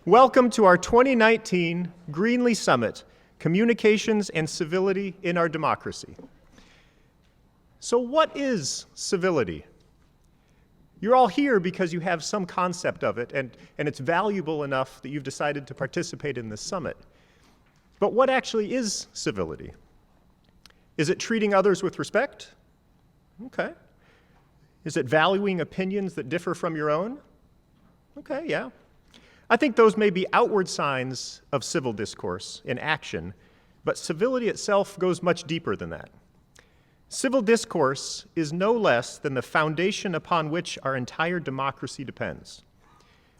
Welcome to our 2019 Greenlee Summit, Communications and Civility in Our Democracy. So what is civility? You're all here because you have some concept of it, and it's valuable enough that you've decided to participate in this summit. But what actually is civility? Is it treating others with respect? Okay. Is it valuing opinions that differ from your own? Okay, yeah. I think those may be outward signs of civil discourse in action, but civility itself goes much deeper than that. Civil discourse is no less than the foundation upon which our entire democracy depends.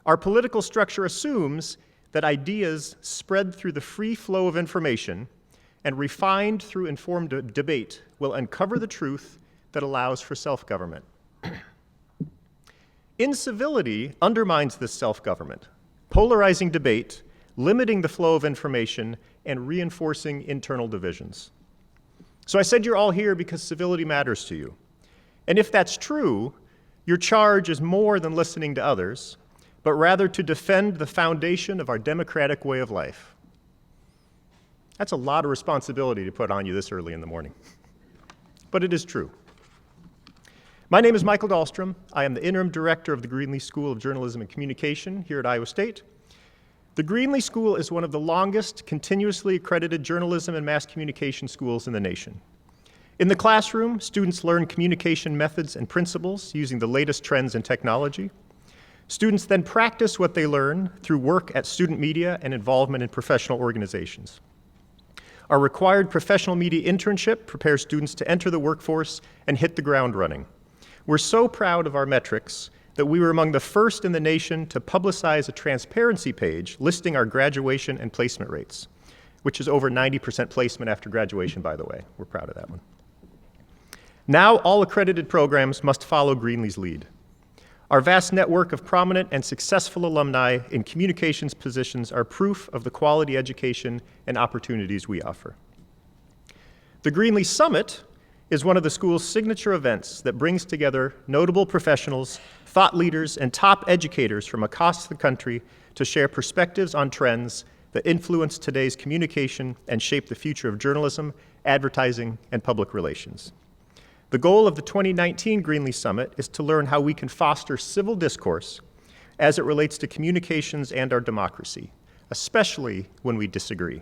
Our political structure assumes that ideas spread through the free flow of information and refined through informed debate will uncover the truth that allows for self-government. Incivility undermines this self-government, polarizing debate, limiting the flow of information, and reinforcing internal divisions. So I said you're all here because civility matters to you. And if that's true, your charge is more than listening to others, but rather to defend the foundation of our democratic way of life. That's a lot of responsibility to put on you this early in the morning. But it is true. My name is Michael Dahlstrom. I am the interim director of the Greenlee School of Journalism and Communication here at Iowa State. The Greenlee School is one of the longest continuously accredited journalism and mass communication schools in the nation. In the classroom, students learn communication methods and principles using the latest trends in technology. Students then practice what they learn through work at student media and involvement in professional organizations. Our required professional media internship prepares students to enter the workforce and hit the ground running. We're so proud of our metrics that we were among the first in the nation to publicize a transparency page listing our graduation and placement rates, which is over 90% placement after graduation, by the way. We're proud of that one. Now, all accredited programs must follow Greenlee's lead. Our vast network of prominent and successful alumni in communications positions are proof of the quality education and opportunities we offer. The Greenlee Summit is one of the school's signature events that brings together notable professionals, thought leaders, and top educators from across the country to share perspectives on trends that influence today's communication and shape the future of journalism, advertising, and public relations. The goal of the 2019 Greenlee Summit is to learn how we can foster civil discourse as it relates to communications and our democracy, especially when we disagree.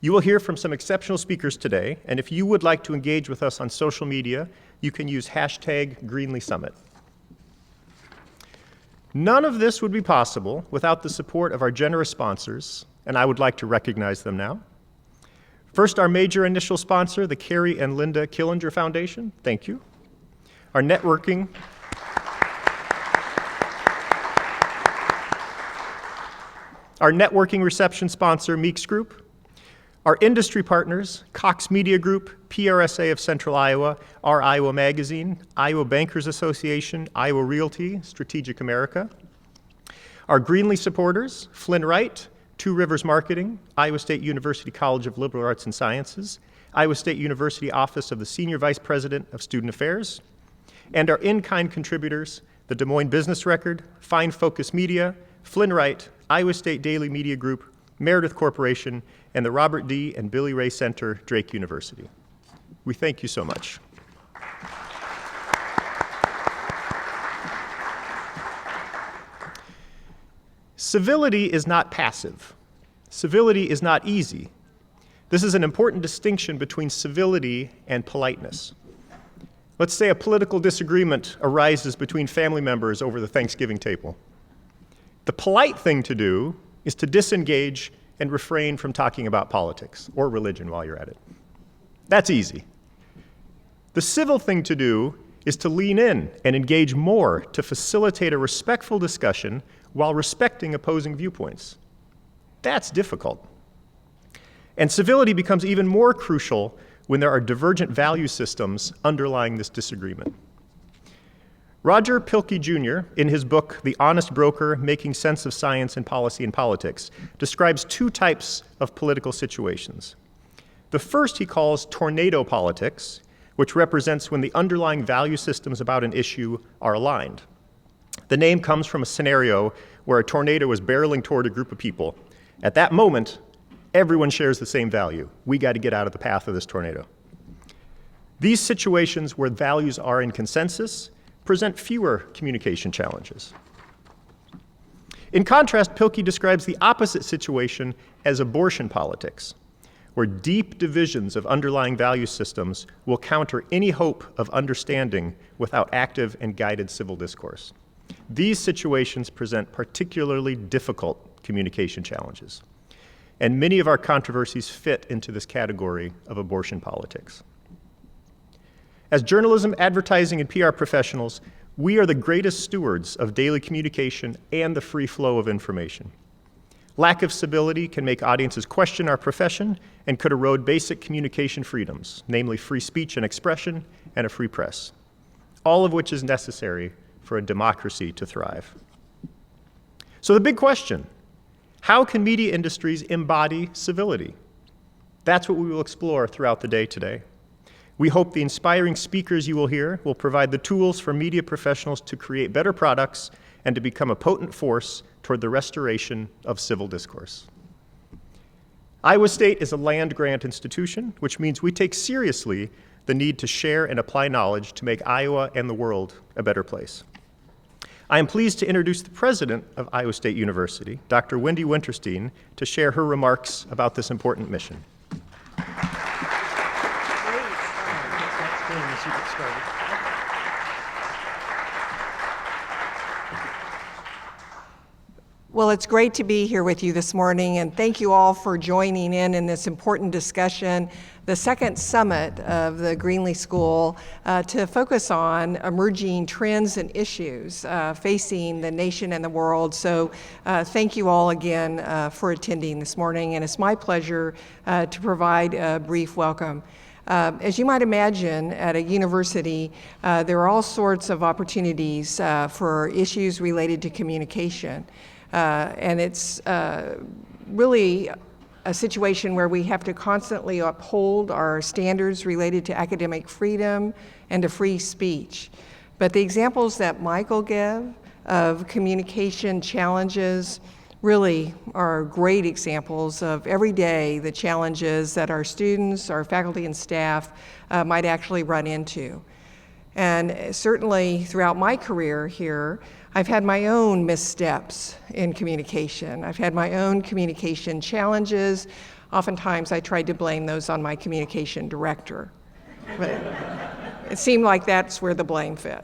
You will hear from some exceptional speakers today, and if you would like to engage with us on social media, you can use #GreenleeSummit. None of this would be possible without the support of our generous sponsors, and I would like to recognize them now. First, our major initial sponsor, the Carrie and Linda Killinger Foundation. Thank you. Our networking reception sponsor, Meeks Group. Our industry partners, Cox Media Group, PRSA of Central Iowa, Our Iowa Magazine, Iowa Bankers Association, Iowa Realty, Strategic America. Our Greenlee supporters, Flynn Wright, Two Rivers Marketing, Iowa State University College of Liberal Arts and Sciences, Iowa State University Office of the Senior Vice President of Student Affairs, and our in-kind contributors, the Des Moines Business Record, Fine Focus Media, Flynn Wright, Iowa State Daily Media Group, Meredith Corporation, and the Robert D. and Billy Ray Center, Drake University. We thank you so much. Civility is not passive. Civility is not easy. This is an important distinction between civility and politeness. Let's say a political disagreement arises between family members over the Thanksgiving table. The polite thing to do is to disengage and refrain from talking about politics or religion while you're at it. That's easy. The civil thing to do is to lean in and engage more to facilitate a respectful discussion while respecting opposing viewpoints. That's difficult. And civility becomes even more crucial when there are divergent value systems underlying this disagreement. Roger Pilkey Jr., in his book, The Honest Broker, Making Sense of Science and Policy and Politics, describes two types of political situations. The first he calls tornado politics, which represents when the underlying value systems about an issue are aligned. The name comes from a scenario where a tornado was barreling toward a group of people. At that moment, everyone shares the same value. We got to get out of the path of this tornado. These situations where values are in consensus present fewer communication challenges. In contrast, Pilkey describes the opposite situation as abortion politics, where deep divisions of underlying value systems will counter any hope of understanding without active and guided civil discourse. These situations present particularly difficult communication challenges, and many of our controversies fit into this category of abortion politics. As journalism, advertising, and PR professionals, we are the greatest stewards of daily communication and the free flow of information. Lack of civility can make audiences question our profession and could erode basic communication freedoms, namely free speech and expression and a free press, all of which is necessary for a democracy to thrive. So the big question, how can media industries embody civility? That's what we will explore throughout the day today. We hope the inspiring speakers you will hear will provide the tools for media professionals to create better products and to become a potent force toward the restoration of civil discourse. Iowa State is a land-grant institution, which means we take seriously the need to share and apply knowledge to make Iowa and the world a better place. I am pleased to introduce the president of Iowa State University, Dr. Wendy Winterstein, to share her remarks about this important mission. Well, it's great to be here with you this morning, and thank you all for joining in this important discussion, the second summit of the Greenlee School, to focus on emerging trends and issues facing the nation and the world. So thank you all again for attending this morning, and it's my pleasure to provide a brief welcome. As you might imagine, at a university, there are all sorts of opportunities for issues related to communication. And it's really a situation where we have to constantly uphold our standards related to academic freedom and to free speech. But the examples that Michael gave of communication challenges really are great examples of every day the challenges that our students, our faculty and staff might actually run into. And certainly throughout my career here, I've had my own missteps in communication. I've had my own communication challenges. Oftentimes I tried to blame those on my communication director. But it seemed like that's where the blame fit.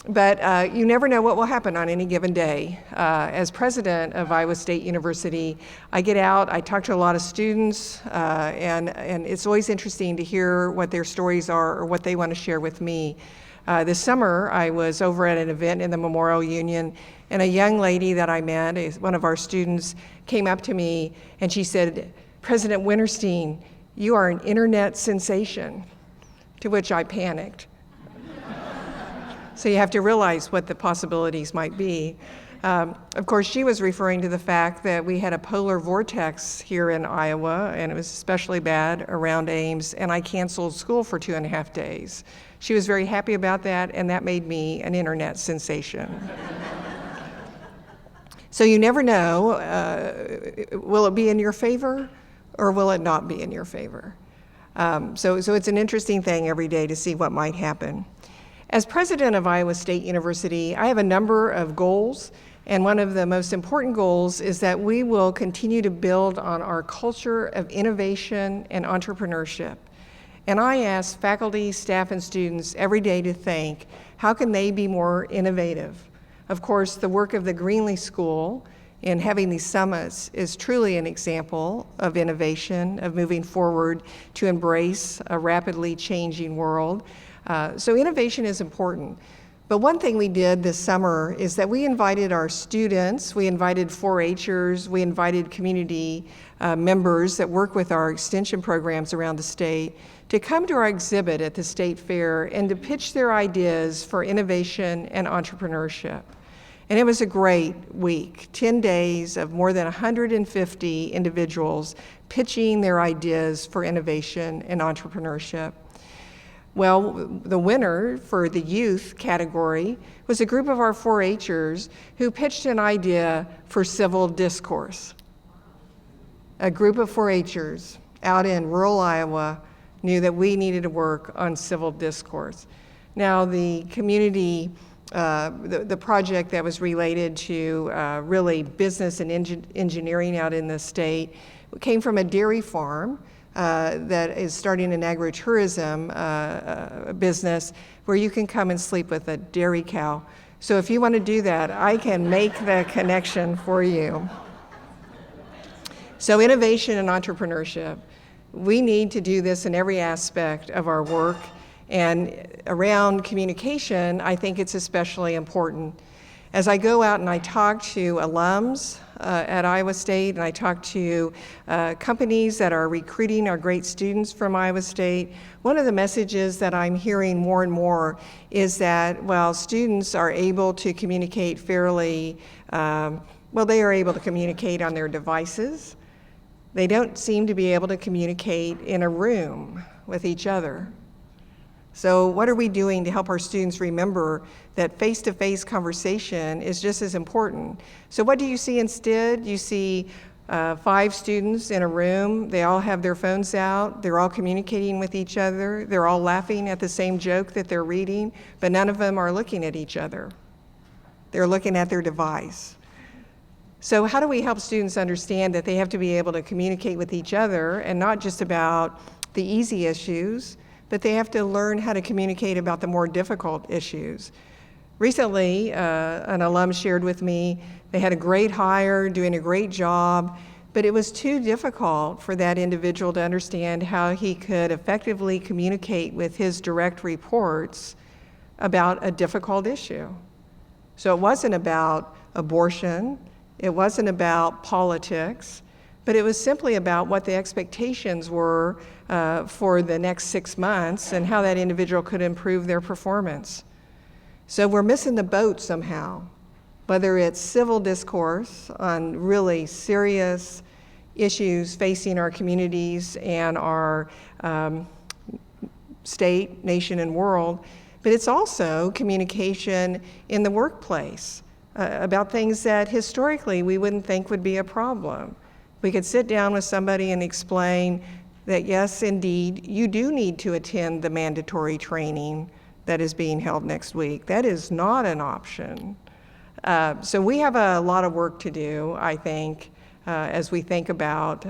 But you never know what will happen on any given day. As president of Iowa State University, I get out, I talk to a lot of students, and it's always interesting to hear what their stories are or what they want to share with me. This summer, I was over at an event in the Memorial Union, and a young lady that I met, one of our students, came up to me and she said, "President Winterstein, you are an internet sensation," to which I panicked. So you have to realize what the possibilities might be. Of course, she was referring to the fact that we had a polar vortex here in Iowa, and it was especially bad around Ames, and I canceled school for 2.5 days. She was very happy about that, and that made me an internet sensation. So you never know, will it be in your favor, or will it not be in your favor? So it's an interesting thing every day to see what might happen. As president of Iowa State University, I have a number of goals, and one of the most important goals is that we will continue to build on our culture of innovation and entrepreneurship. And I ask faculty, staff, and students every day to think, how can they be more innovative? Of course, the work of the Greenlee School in having these summits is truly an example of innovation, of moving forward to embrace a rapidly changing world. So innovation is important. But one thing we did this summer is that we invited our students, we invited 4-H'ers, we invited community members that work with our extension programs around the state to come to our exhibit at the State Fair and to pitch their ideas for innovation and entrepreneurship. And it was a great week, 10 days of more than 150 individuals pitching their ideas for innovation and entrepreneurship. Well, the winner for the youth category was a group of our 4-Hers who pitched an idea for civil discourse. A group of 4-Hers out in rural Iowa knew that we needed to work on civil discourse. Now, the community, the project that was related to really business and engineering out in the state came from a dairy farm that is starting an agritourism business where you can come and sleep with a dairy cow. So if you want to do that, I can make the connection for you. So innovation and entrepreneurship, we need to do this in every aspect of our work. And around communication, I think it's especially important. As I go out and I talk to alums at Iowa State, and I talk to companies that are recruiting our great students from Iowa State, one of the messages that I'm hearing more and more is that while students are able to communicate fairly, they are able to communicate on their devices, they don't seem to be able to communicate in a room with each other. So what are we doing to help our students remember that face-to-face conversation is just as important? So what do you see instead? You see 5 students in a room. They all have their phones out. They're all communicating with each other. They're all laughing at the same joke that they're reading, but none of them are looking at each other. They're looking at their device. So how do we help students understand that they have to be able to communicate with each other and not just about the easy issues, but they have to learn how to communicate about the more difficult issues? Recently, an alum shared with me, they had a great hire, doing a great job, but it was too difficult for that individual to understand how he could effectively communicate with his direct reports about a difficult issue. So it wasn't about abortion, it wasn't about politics, but it was simply about what the expectations were for the next 6 months and how that individual could improve their performance. So we're missing the boat somehow, whether it's civil discourse on really serious issues facing our communities and our state, nation, and world, but it's also communication in the workplace about things that historically we wouldn't think would be a problem. We could sit down with somebody and explain that yes, indeed, you do need to attend the mandatory training that is being held next week. That is not an option. So we have a lot of work to do, I think, as we think about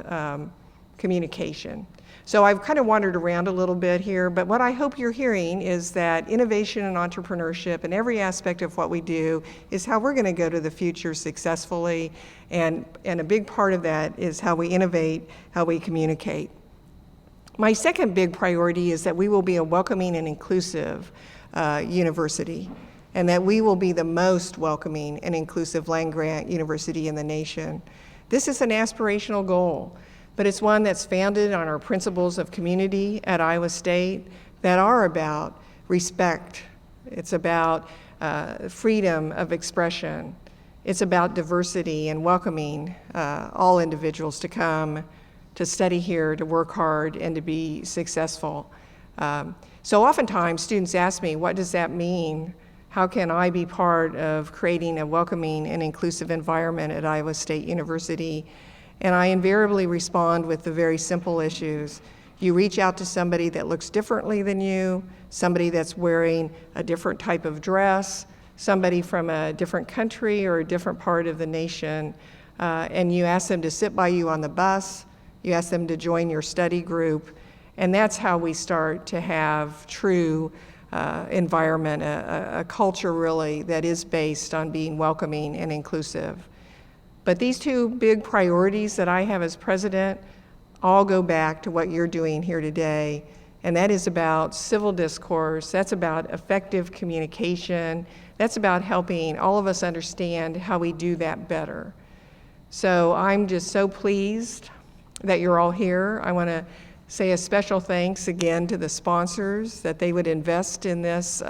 communication. So I've kind of wandered around a little bit here, but what I hope you're hearing is that innovation and entrepreneurship in every aspect of what we do is how we're going to go to the future successfully, and a big part of that is how we innovate, how we communicate. My second big priority is that we will be a welcoming and inclusive university, and that we will be the most welcoming and inclusive land-grant university in the nation. This is an aspirational goal, but it's one that's founded on our principles of community at Iowa State that are about respect. It's about freedom of expression. It's about diversity and welcoming all individuals to come to study here, to work hard, and to be successful. So oftentimes students ask me, what does that mean? How can I be part of creating a welcoming and inclusive environment at Iowa State University? And I invariably respond with the very simple issues. You reach out to somebody that looks differently than you, somebody that's wearing a different type of dress, somebody from a different country or a different part of the nation, and you ask them to sit by you on the bus, you ask them to join your study group, and that's how we start to have true environment, a culture really that is based on being welcoming and inclusive. But these two big priorities that I have as president all go back to what you're doing here today, and that is about civil discourse, that's about effective communication, that's about helping all of us understand how we do that better. So I'm just so pleased that you're all here. I want to say a special thanks again to the sponsors that they would invest in this,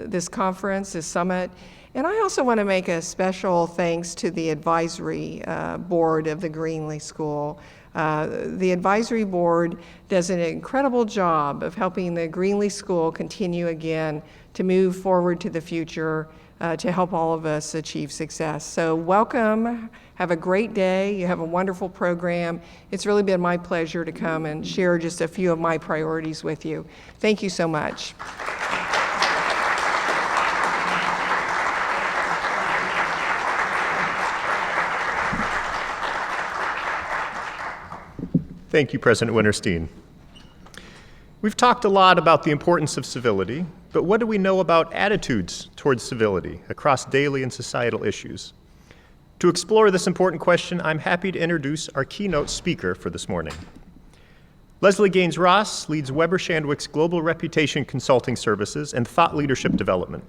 this conference, this summit. And I also want to make a special thanks to the advisory board of the Greenlee School. The advisory board does an incredible job of helping the Greenlee School continue again to move forward to the future to help all of us achieve success. So welcome, have a great day, you have a wonderful program. It's really been my pleasure to come and share just a few of my priorities with you. Thank you so much. Thank you, President Winterstein. We've talked a lot about the importance of civility, but what do we know about attitudes towards civility across daily and societal issues? To explore this important question, I'm happy to introduce our keynote speaker for this morning. Leslie Gaines Ross leads Weber Shandwick's global reputation consulting services and thought leadership development.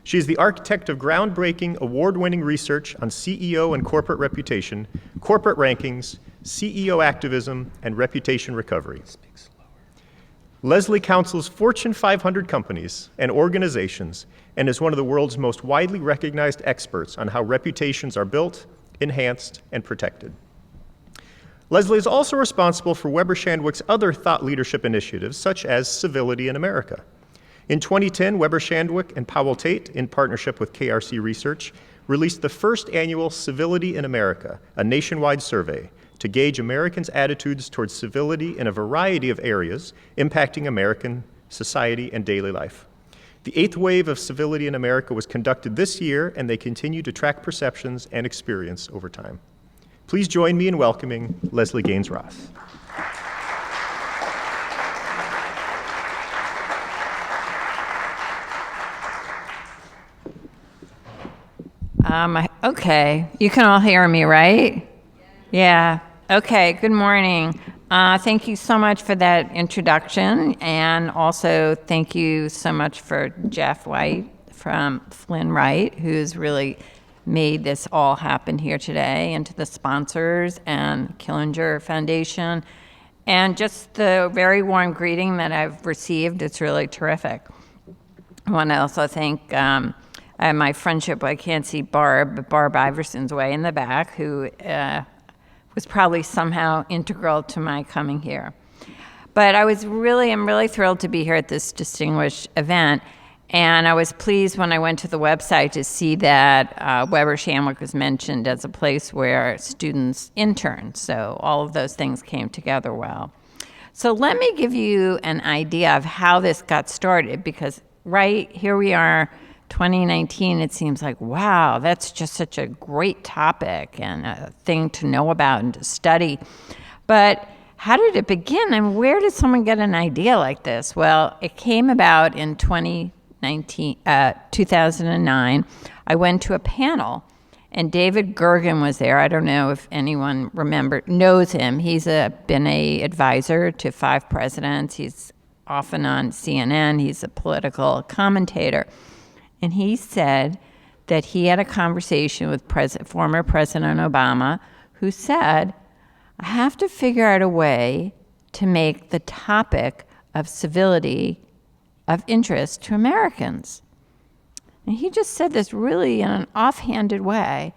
She is the architect of groundbreaking, award-winning research on CEO and corporate reputation, corporate rankings, CEO activism, and reputation recovery. Leslie counsels Fortune 500 companies and organizations and is one of the world's most widely recognized experts on how reputations are built, enhanced, and protected. Leslie is also responsible for Weber Shandwick's other thought leadership initiatives, such as Civility in America. In 2010, Weber Shandwick and Powell Tate, in partnership with KRC Research, released the first annual Civility in America, a nationwide survey to gauge Americans' attitudes towards civility in a variety of areas impacting American society and daily life. The 8th wave of Civility in America was conducted this year, and they continue to track perceptions and experience over time. Please join me in welcoming Leslie Gaines Ross. Okay, you can all hear me, right? Yeah. Okay, good morning. Thank you so much for that introduction, and also thank you so much for Jeff White from Flynn Wright, who's really made this all happen here today, and to the sponsors and Killinger Foundation, and just the very warm greeting that I've received. It's really terrific. I want to also thank I have my friendship, I can't see Barb Iverson's way in the back, who was probably somehow integral to my coming here. But I'm really thrilled to be here at this distinguished event. And I was pleased when I went to the website to see that Weber Shandwick was mentioned as a place where students intern. So all of those things came together well. So let me give you an idea of how this got started, because right here we are, 2019, it seems like, wow, that's just such a great topic and a thing to know about and to study. But how did it begin? And where did someone get an idea like this? Well, it came about in 2009. I went to a panel, and David Gergen was there. I don't know if anyone knows him. He's been an advisor to 5 presidents. He's often on CNN. He's a political commentator. And he said that he had a conversation with former President Obama, who said, I have to figure out a way to make the topic of civility of interest to Americans. And he just said this really in an offhanded way.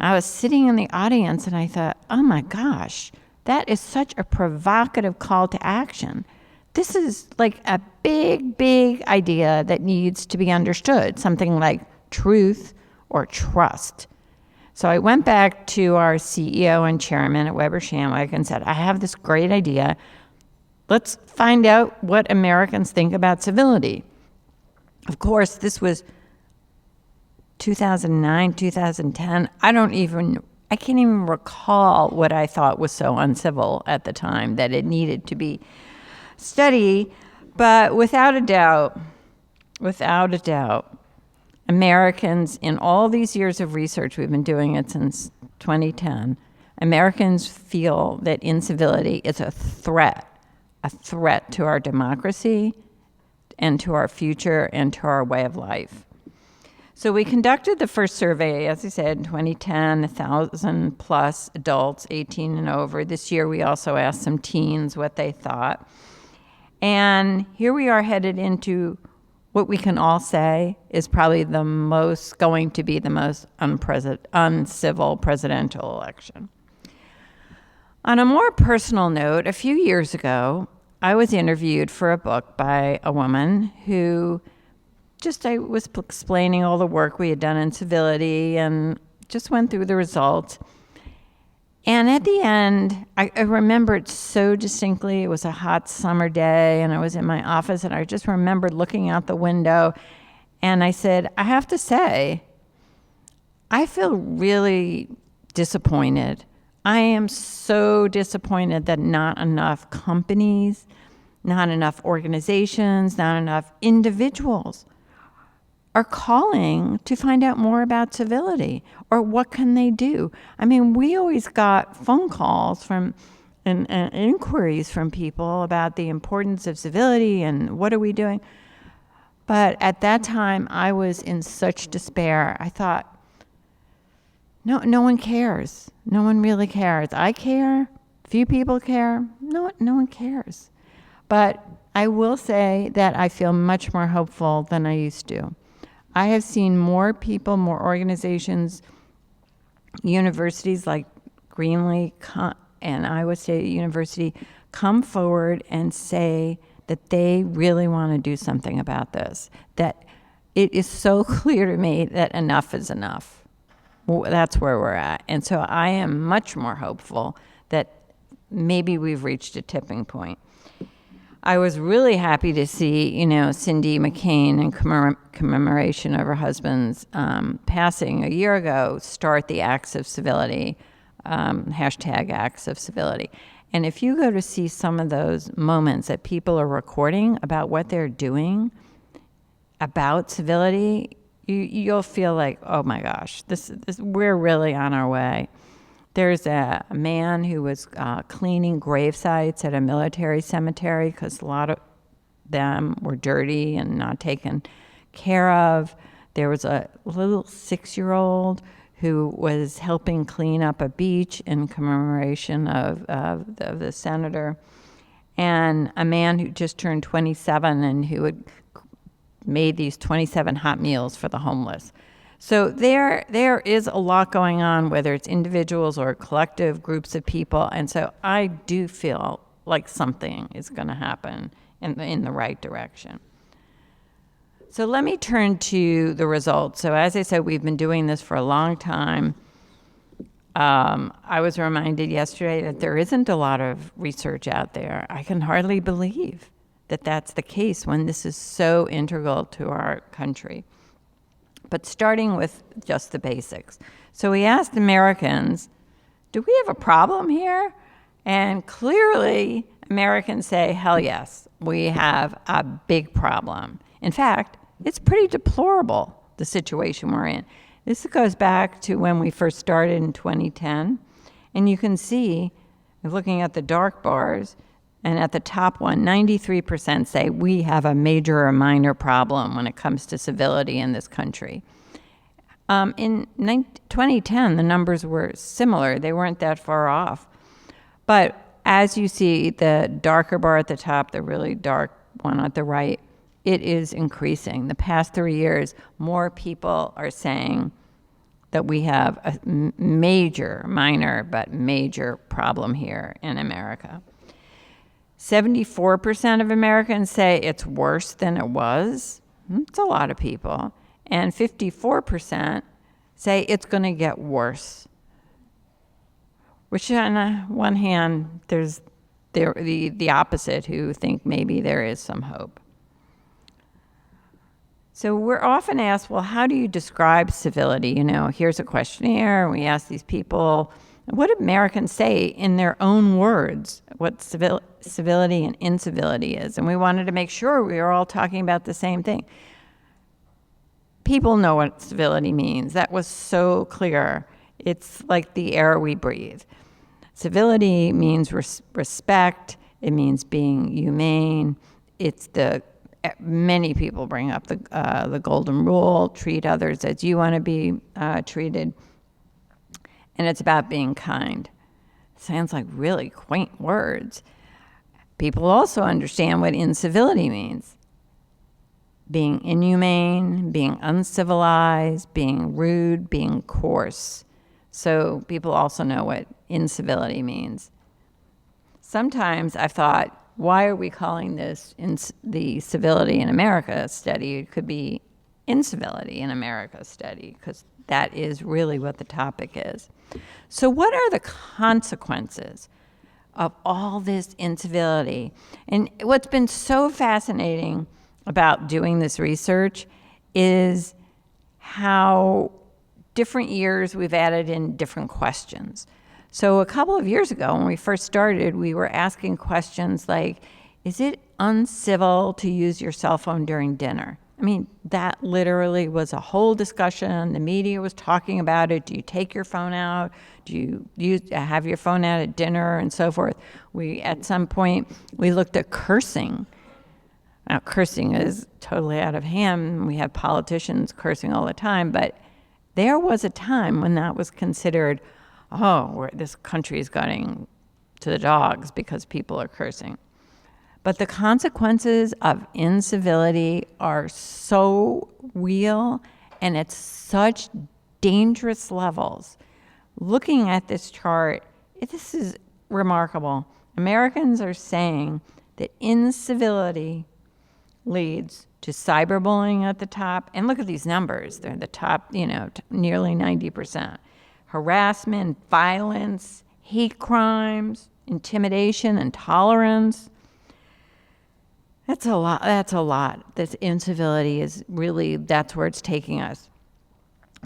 I was sitting in the audience and I thought, oh my gosh, that is such a provocative call to action. This is like a big idea that needs to be understood, something like truth or trust. So I went back to our CEO and chairman at Weber Shandwick and said, I have this great idea. Let's find out what Americans think about civility. Of course, this was 2009, 2010. I can't even recall what I thought was so uncivil at the time that it needed to be studied. But without a doubt, Americans, in all these years of research, we've been doing it since 2010, Americans feel that incivility is a threat to our democracy and to our future and to our way of life. So we conducted the first survey, as I said, in 2010, 1,000 plus adults, 18 and over. This year we also asked some teens what they thought. And here we are headed into what we can all say is probably going to be the most uncivil presidential election. On a more personal note, a few years ago, I was interviewed for a book by a woman who I was explaining all the work we had done in Civility and just went through the results. And at the end, I remember it so distinctly. It was a hot summer day, and I was in my office, and I just remembered looking out the window, and I said, I have to say, I feel really disappointed. I am so disappointed that not enough companies, not enough organizations, not enough individuals are calling to find out more about civility, or what can they do. I mean, we always got phone calls and inquiries from people about the importance of civility and what are we doing. But at that time, I was in such despair. I thought, no one cares. No one really cares. I care. Few people care. No one cares. But I will say that I feel much more hopeful than I used to. I have seen more people, more organizations, universities like Greenlee and Iowa State University come forward and say that they really want to do something about this, that it is so clear to me that enough is enough. Well, that's where we're at. And so I am much more hopeful that maybe we've reached a tipping point. I was really happy to see, Cindy McCain, in commemoration of her husband's passing a year ago, start the Acts of Civility, hashtag Acts of Civility. And if you go to see some of those moments that people are recording about what they're doing about civility, you'll feel like, oh my gosh, this we're really on our way. There's a man who was cleaning grave sites at a military cemetery because a lot of them were dirty and not taken care of. There was a little 6-year-old who was helping clean up a beach in commemoration of the senator, and a man who just turned 27 and who had made these 27 hot meals for the homeless. So there is a lot going on, whether it's individuals or collective groups of people. And so I do feel like something is going to happen in the right direction. So let me turn to the results. So as I said, we've been doing this for a long time. I was reminded yesterday that there isn't a lot of research out there. I can hardly believe that that's the case when this is so integral to our country. But starting with just the basics. So we asked Americans, do we have a problem here? And clearly, Americans say, hell yes, we have a big problem. In fact, it's pretty deplorable, the situation we're in. This goes back to when we first started in 2010. And you can see, looking at the dark bars, and at the top one, 93% say we have a major or minor problem when it comes to civility in this country. In 2010, the numbers were similar. They weren't that far off. But as you see, the darker bar at the top, the really dark one at the right, it is increasing. The past 3 years, more people are saying that we have a major, minor, but major problem here in America. 74% of Americans say it's worse than it was. It's a lot of people. And 54% say it's going to get worse. Which on one hand, there's the opposite who think maybe there is some hope. So we're often asked, well, how do you describe civility? Here's a questionnaire, and we ask these people, what do Americans say in their own words what civility and incivility is? And we wanted to make sure we were all talking about the same thing. People know what civility means. That was so clear. It's like the air we breathe. Civility means respect. It means being humane. It's many people bring up the golden rule, treat others as you want to be treated. And it's about being kind. Sounds like really quaint words. People also understand what incivility means. being inhumane, being uncivilized, being rude, being coarse. So people also know what incivility means. Sometimes I've thought, why are we calling this the Civility in America study? It could be Incivility in America study, because that is really what the topic is. So what are the consequences of all this incivility? And what's been so fascinating about doing this research is how different years we've added in different questions. So a couple of years ago, when we first started, we were asking questions like, is it uncivil to use your cell phone during dinner? I mean, that literally was a whole discussion. The media was talking about it. Do you take your phone out? Do you have your phone out at dinner and so forth? At some point, we looked at cursing. Now, cursing is totally out of hand. We have politicians cursing all the time, but there was a time when that was considered, this country is going to the dogs because people are cursing. But the consequences of incivility are so real and at such dangerous levels. Looking at this chart, this is remarkable. Americans are saying that incivility leads to cyberbullying at the top. And look at these numbers. They're the top, nearly 90%. Harassment, violence, hate crimes, intimidation, intolerance. That's a lot. This incivility is really, that's where it's taking us.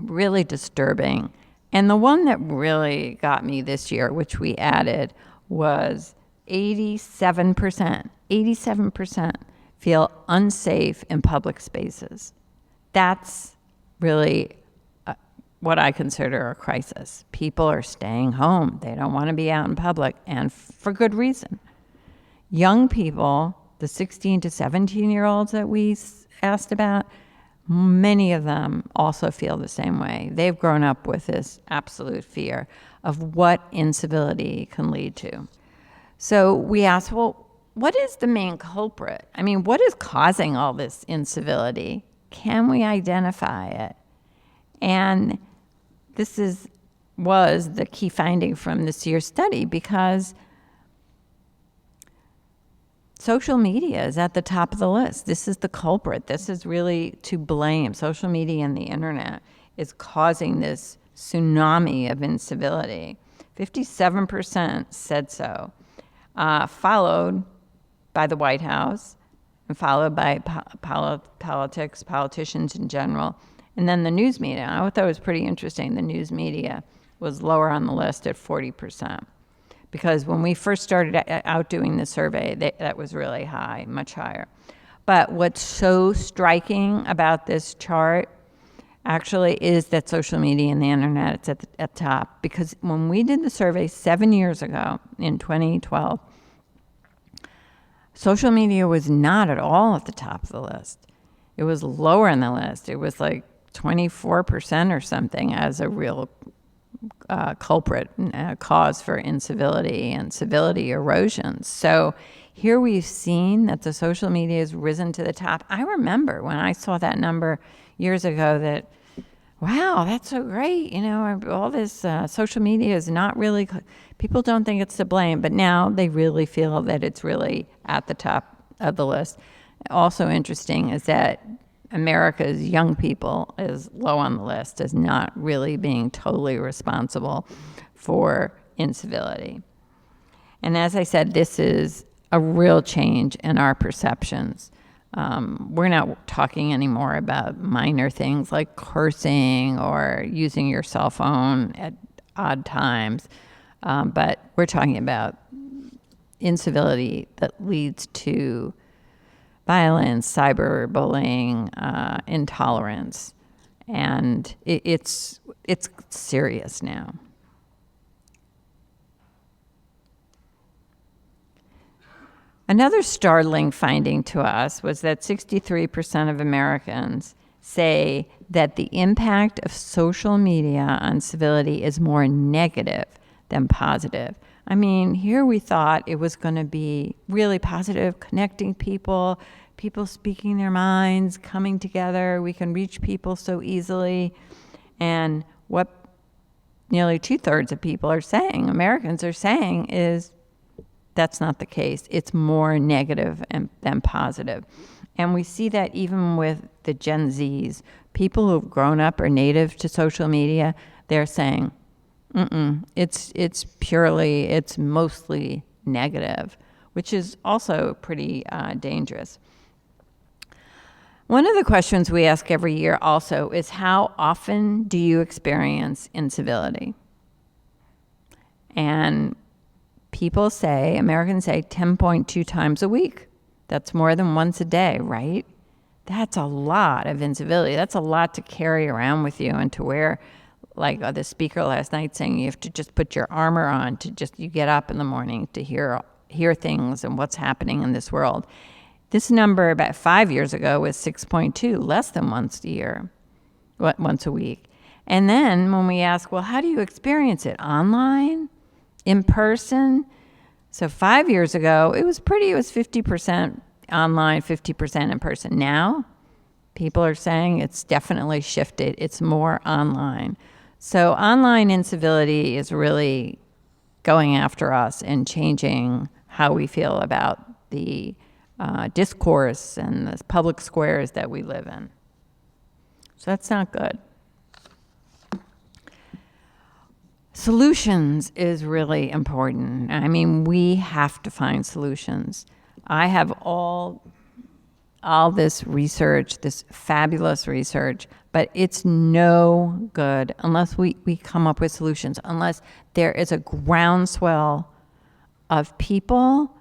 Really disturbing. And the one that really got me this year, which we added, was 87%. 87% feel unsafe in public spaces. That's really what I consider a crisis. People are staying home. They don't want to be out in public, and for good reason. Young people, the 16 to 17-year-olds that we asked about, many of them also feel the same way. They've grown up with this absolute fear of what incivility can lead to. So we asked, well, what is the main culprit? I mean, what is causing all this incivility? Can we identify it? And this was the key finding from this year's study, because social media is at the top of the list. This is the culprit. This is really to blame. Social media and the internet is causing this tsunami of incivility. 57% said so, followed by the White House and followed by politicians in general. And then the news media. I thought it was pretty interesting. The news media was lower on the list at 40%. Because when we first started out doing the survey, that was really high, much higher. But what's so striking about this chart actually is that social media and the internet, it's at the top. Because when we did the survey 7 years ago, in 2012, social media was not at all at the top of the list. It was lower on the list. It was like 24% or something as a real culprit, cause for incivility and civility erosion. So here we've seen that the social media has risen to the top. I remember when I saw that number years ago that, wow, that's so great. All this social media is not really, people don't think it's to blame, but now they really feel that it's really at the top of the list. Also interesting is that America's young people is low on the list as not really being totally responsible for incivility. And as I said, this is a real change in our perceptions. We're not talking anymore about minor things like cursing or using your cell phone at odd times, but we're talking about incivility that leads to violence, cyberbullying, intolerance, and it's serious now. Another startling finding to us was that 63% of Americans say that the impact of social media on civility is more negative than positive. I mean, here we thought it was going to be really positive, connecting people, people speaking their minds, coming together. We can reach people so easily. And what nearly 2/3 of people are saying, Americans are saying, is that's not the case. It's more negative than positive. And we see that even with the Gen Zs, people who've grown up or native to social media, they're saying, it's mostly negative, which is also pretty dangerous. One of the questions we ask every year also is, how often do you experience incivility? And people say, Americans say 10.2 times a week. That's more than once a day, right? That's a lot of incivility. That's a lot to carry around with you and to wear, like the speaker last night saying you have to just put your armor on to just, you get up in the morning to hear things and what's happening in this world. This number about 5 years ago was 6.2, less than once a week. And then when we ask, well, how do you experience it? Online? In person? So 5 years ago, it was 50% online, 50% in person. Now, people are saying it's definitely shifted. It's more online. So online incivility is really going after us and changing how we feel about the discourse and the public squares that we live in. So that's not good. Solutions is really important. I mean, we have to find solutions. I have all this research, this fabulous research, but it's no good unless we come up with solutions, unless there is a groundswell of people,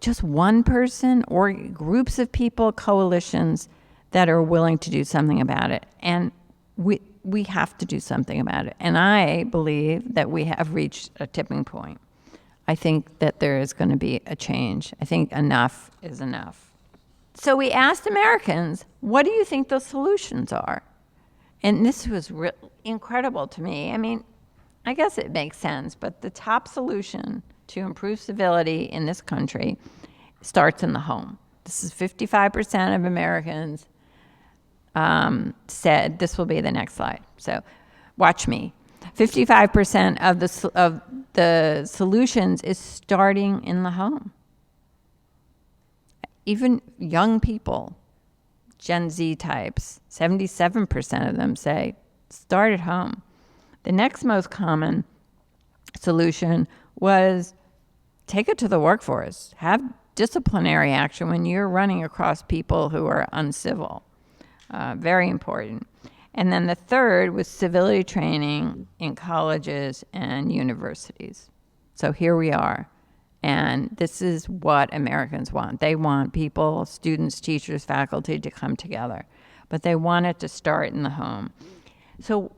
just one person or groups of people, coalitions that are willing to do something about it. And we have to do something about it. And I believe that we have reached a tipping point. I think that there is going to be a change. I think enough is enough. So we asked Americans, what do you think the solutions are? And this was incredible to me. I mean, I guess it makes sense, but the top solution to improve civility in this country starts in the home. This is 55% of Americans said. This will be the next slide. So watch me. 55% of the solutions is starting in the home. Even young people, Gen Z types, 77% of them say start at home. The next most common solution was take it to the workforce. Have disciplinary action when you're running across people who are uncivil. Very important. And then the third was civility training in colleges and universities. So here we are. And this is what Americans want. They want people, students, teachers, faculty to come together. But they want it to start in the home. So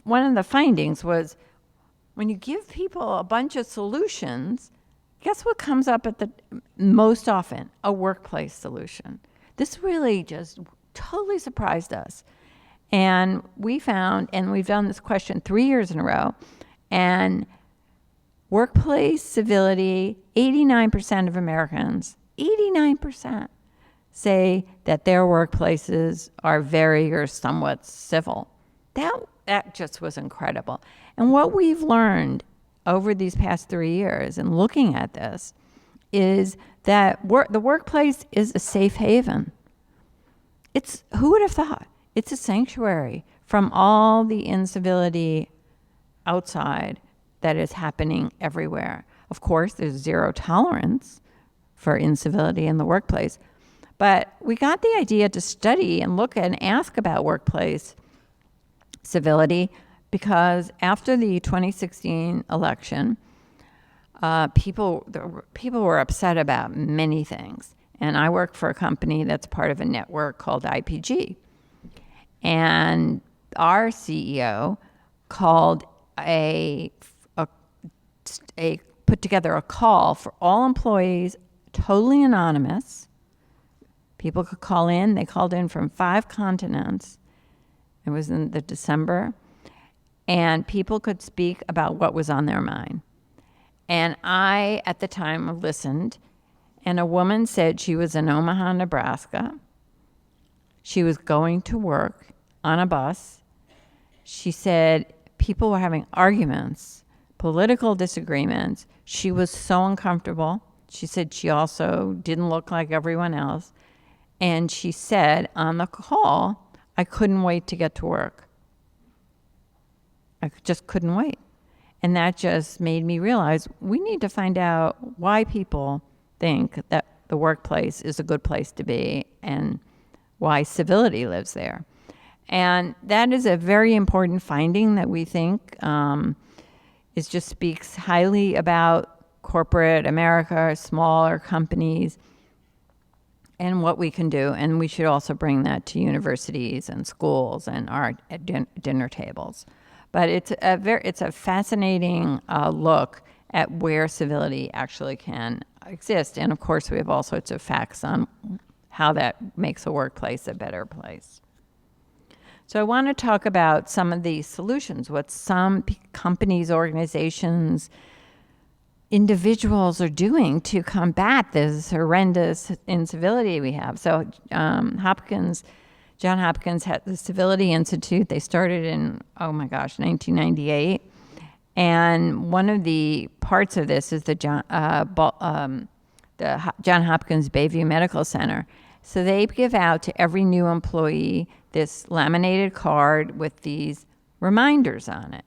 one of the findings was when you give people a bunch of solutions, guess what comes up at the most often? A workplace solution. This really just totally surprised us. And we found, and we've done this question 3 years in a row, and workplace civility, 89% of Americans, 89% say that their workplaces are very or somewhat civil. That just was incredible. And what we've learned over these past 3 years in looking at this is that the workplace is a safe haven. Who would have thought? It's a sanctuary from all the incivility outside that is happening everywhere. Of course, there's zero tolerance for incivility in the workplace. But we got the idea to study and look and ask about workplace civility because after the 2016 election, people were upset about many things. And I work for a company that's part of a network called IPG. And our CEO called put together a call for all employees, totally anonymous. People could call in. They called in from 5 continents. It was in the December. And people could speak about what was on their mind. And I, at the time, listened. And a woman said she was in Omaha, Nebraska. She was going to work on a bus. She said people were having arguments, political disagreements. She was so uncomfortable. She said she also didn't look like everyone else. And she said on the call, I couldn't wait to get to work. I just couldn't wait. And that just made me realize we need to find out why people think that the workplace is a good place to be and why civility lives there. And that is a very important finding that we think is just speaks highly about corporate America, smaller companies, and what we can do. And we should also bring that to universities and schools and our dinner tables. But it's a fascinating look at where civility actually can exist. And of course, we have all sorts of facts on how that makes a workplace a better place. So I want to talk about some of the solutions, what some companies, organizations, individuals are doing to combat this horrendous incivility we have. So John Hopkins had the Civility Institute. They started in, 1998. And one of the parts of this is the John Hopkins Bayview Medical Center. So they give out to every new employee this laminated card with these reminders on it,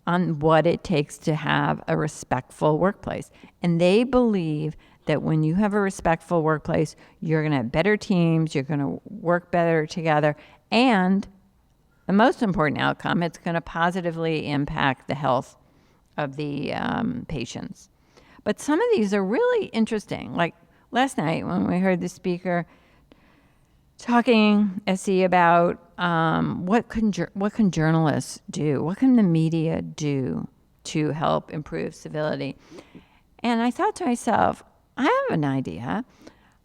on what it takes to have a respectful workplace. And they believe that when you have a respectful workplace, you're going to have better teams, you're going to work better together, and the most important outcome, it's going to positively impact the health of the patients. But some of these are really interesting. Like last night when we heard the speaker talking, SE, about what can journalists do? What can the media do to help improve civility? And I thought to myself, I have an idea.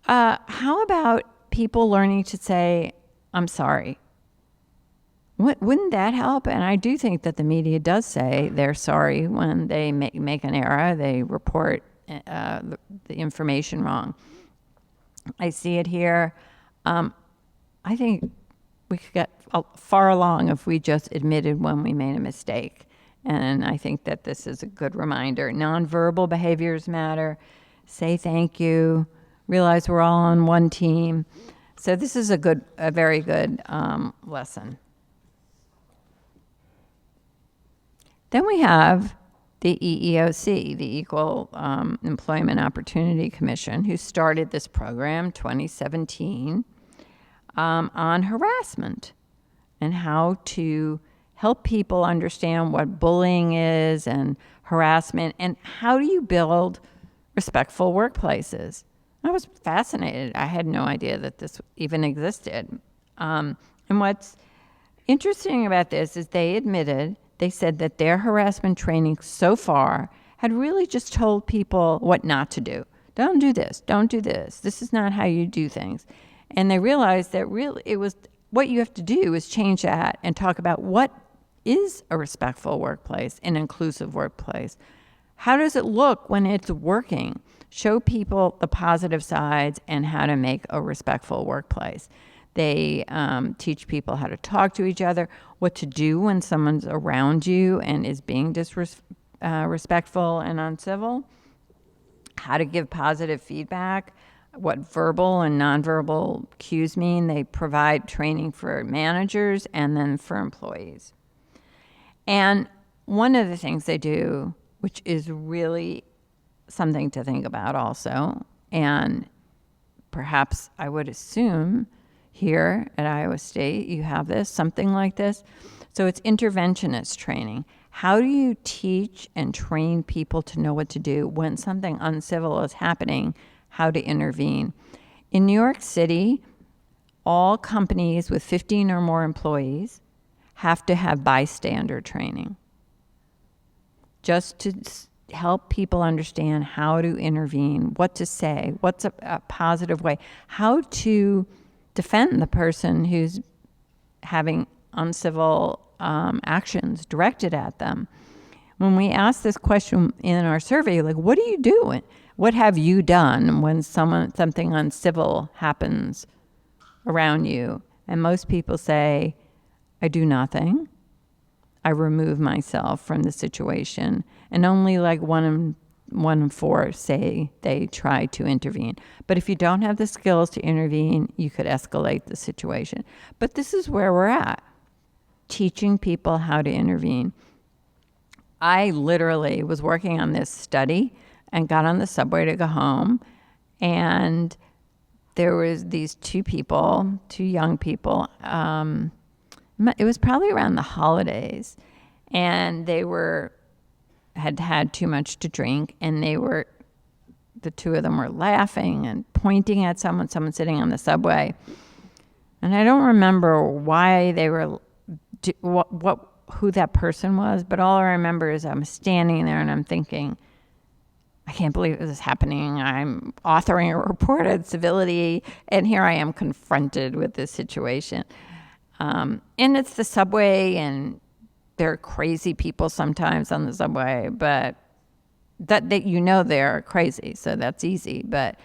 How about people learning to say, I'm sorry? Wouldn't that help? And I do think that the media does say they're sorry when they make an error. They report the information wrong. I see it here. I think we could get far along if we just admitted when we made a mistake. And I think that this is a good reminder. Nonverbal behaviors matter. Say thank you. Realize we're all on one team. So this is a very good lesson. Then we have the EEOC, the Equal Employment Opportunity Commission, who started this program 2017 on harassment and how to help people understand what bullying is and harassment and how do you build respectful workplaces. I was fascinated. I had no idea that this even existed. And what's interesting about this is they said that their harassment training so far had really just told people what not to do. Don't do this. Don't do this. This is not how you do things. And they realized that really it was what you have to do is change that and talk about what is a respectful workplace, an inclusive workplace. How does it look when it's working? Show people the positive sides and how to make a respectful workplace. They teach people how to talk to each other, what to do when someone's around you and is being disrespectful and uncivil, how to give positive feedback, what verbal and nonverbal cues mean. They provide training for managers and then for employees. And one of the things they do, which is really something to think about also, and perhaps I would assume here at Iowa State you have this, something like this. So it's interventionist training. How do you teach and train people to know what to do when something uncivil is happening, how to intervene? In New York City, all companies with 15 or more employees have to have bystander training, just to help people understand how to intervene, what to say, what's a positive way, how to defend the person who's having uncivil actions directed at them. when we ask this question in our survey, like, what do you do? What have you done when something uncivil happens around you? And most people say, I do nothing. I remove myself from the situation. And only like one in four say they try to intervene. But if you don't have the skills to intervene, you could escalate the situation. But this is where we're at, teaching people how to intervene. I literally was working on this study and got on the subway to go home, and there was these two young people. It was probably around the holidays, and they had too much to drink, and the two of them were laughing and pointing at someone sitting on the subway. And I don't remember why they were, who that person was, but all I remember is I'm standing there and I'm thinking, I can't believe this is happening. I'm authoring a report at Civility, and here I am confronted with this situation. And it's the subway, and there are crazy people sometimes on the subway, but that they're crazy, so that's easy. But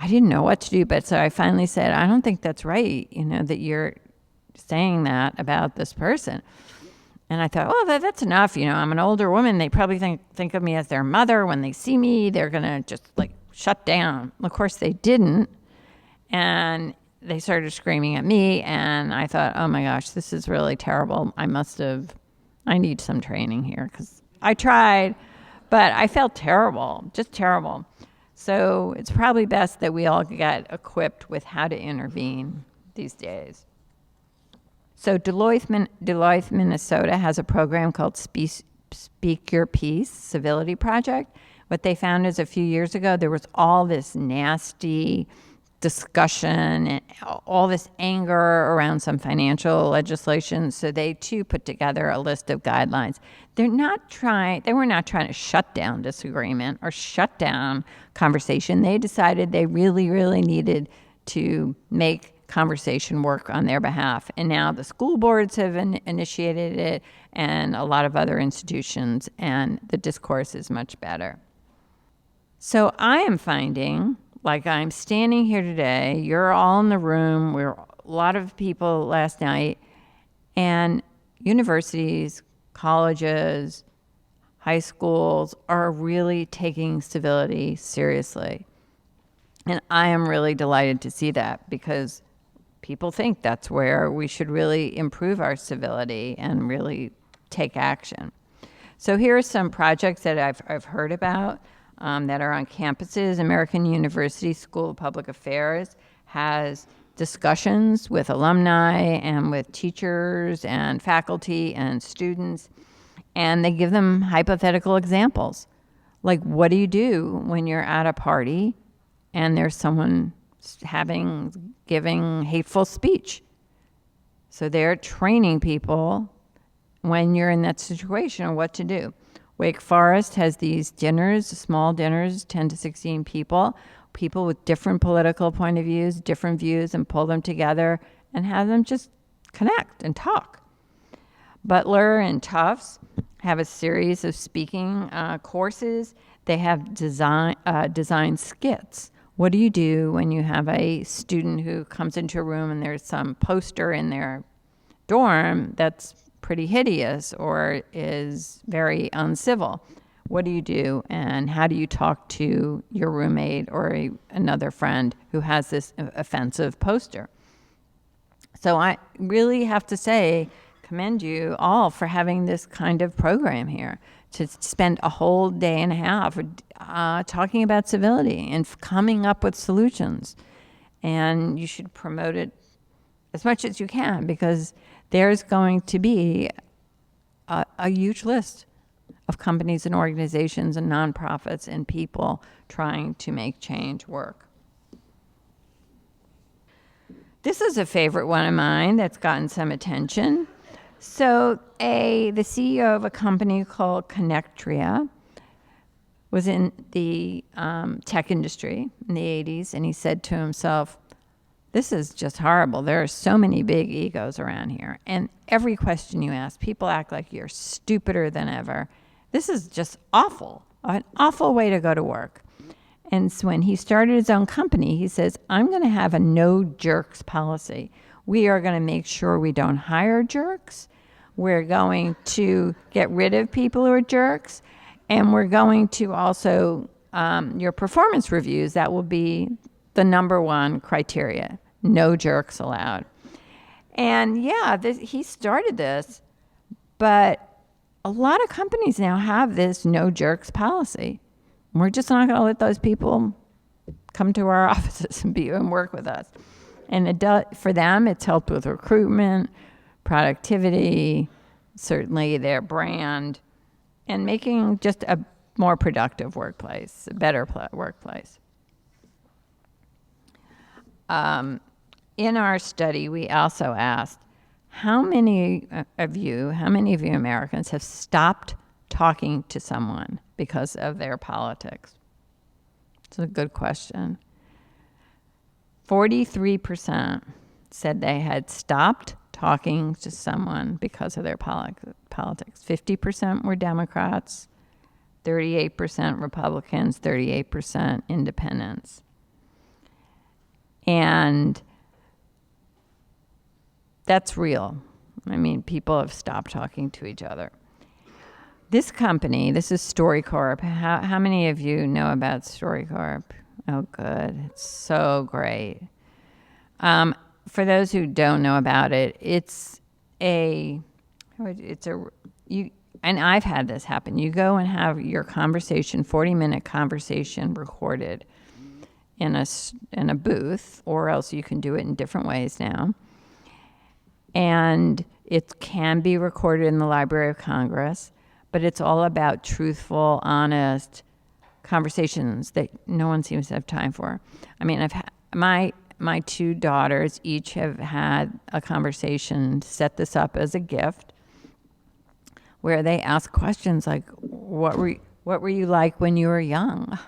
I didn't know what to do, but so I finally said, I don't think that's right, that you're saying that about this person. And I thought, well, that's enough. I'm an older woman. They probably think of me as their mother. When they see me, they're going to just shut down. Of course, they didn't. And they started screaming at me. And I thought, oh my gosh, this is really terrible. I need some training here, because I tried, but I felt terrible, just terrible. So it's probably best that we all get equipped with how to intervene these days. So Deloitte, Minnesota has a program called Speak Your Piece, Civility Project. What they found is a few years ago, there was all this nasty discussion and all this anger around some financial legislation. So they too put together a list of guidelines. They were not trying to shut down disagreement or shut down conversation. They decided they really, really needed to make conversation work on their behalf. And now the school boards have initiated it, and a lot of other institutions, and the discourse is much better. So I am finding, like, I'm standing here today, you're all in the room, we're a lot of people last night, and universities, colleges, high schools are really taking civility seriously. And I am really delighted to see that, because people think that's where we should really improve our civility and really take action. So here are some projects that I've heard about that are on campuses. American University School of Public Affairs has discussions with alumni and with teachers and faculty and students, and they give them hypothetical examples. Like, what do you do when you're at a party and there's someone giving hateful speech? So they're training people when you're in that situation what to do. Wake Forest has these dinners, small dinners, 10 to 16 people with different political point of views, different views, and pull them together and have them just connect and talk. Butler and Tufts have a series of speaking courses. They have design skits. What do you do when you have a student who comes into a room and there's some poster in their dorm that's pretty hideous or is very uncivil? What do you do, and how do you talk to your roommate or another friend who has this offensive poster? So I really have to say, commend you all for having this kind of program here, to spend a whole day and a half talking about civility and coming up with solutions. And you should promote it as much as you can, because there's going to be a huge list of companies and organizations and nonprofits and people trying to make change work. This is a favorite one of mine that's gotten some attention. So the CEO of a company called Connectria was in the tech industry in the 80s, and he said to himself, this is just horrible. There are so many big egos around here. And every question you ask, people act like you're stupider than ever. this is just awful, an awful way to go to work. And so when he started his own company, he says, I'm going to have a no jerks policy. We are going to make sure we don't hire jerks. We're going to get rid of people who are jerks. And we're going to also, your performance reviews, that will be the number one criteria. No jerks allowed. And yeah, he started this, but a lot of companies now have this no jerks policy. We're just not going to let those people come to our offices and work with us. And for them, it's helped with recruitment, productivity, certainly their brand, and making just a more productive workplace, a better workplace. In our study, we also asked, how many of you Americans have stopped talking to someone because of their politics? It's a good question. 43% said they had stopped talking to someone because of their politics. 50% were Democrats, 38% Republicans, 38% independents. And that's real. I mean, people have stopped talking to each other. This company, this is StoryCorp. How many of you know about StoryCorp? Oh, good. It's so great. For those who don't know about it, and I've had this happen. You go and have your conversation, 40-minute conversation recorded in a booth, or else you can do it in different ways now. And it can be recorded in the Library of Congress, but it's all about truthful, honest conversations that no one seems to have time for. I mean, I've had my two daughters each have had a conversation, set this up as a gift, where they ask questions like, what were you like when you were young?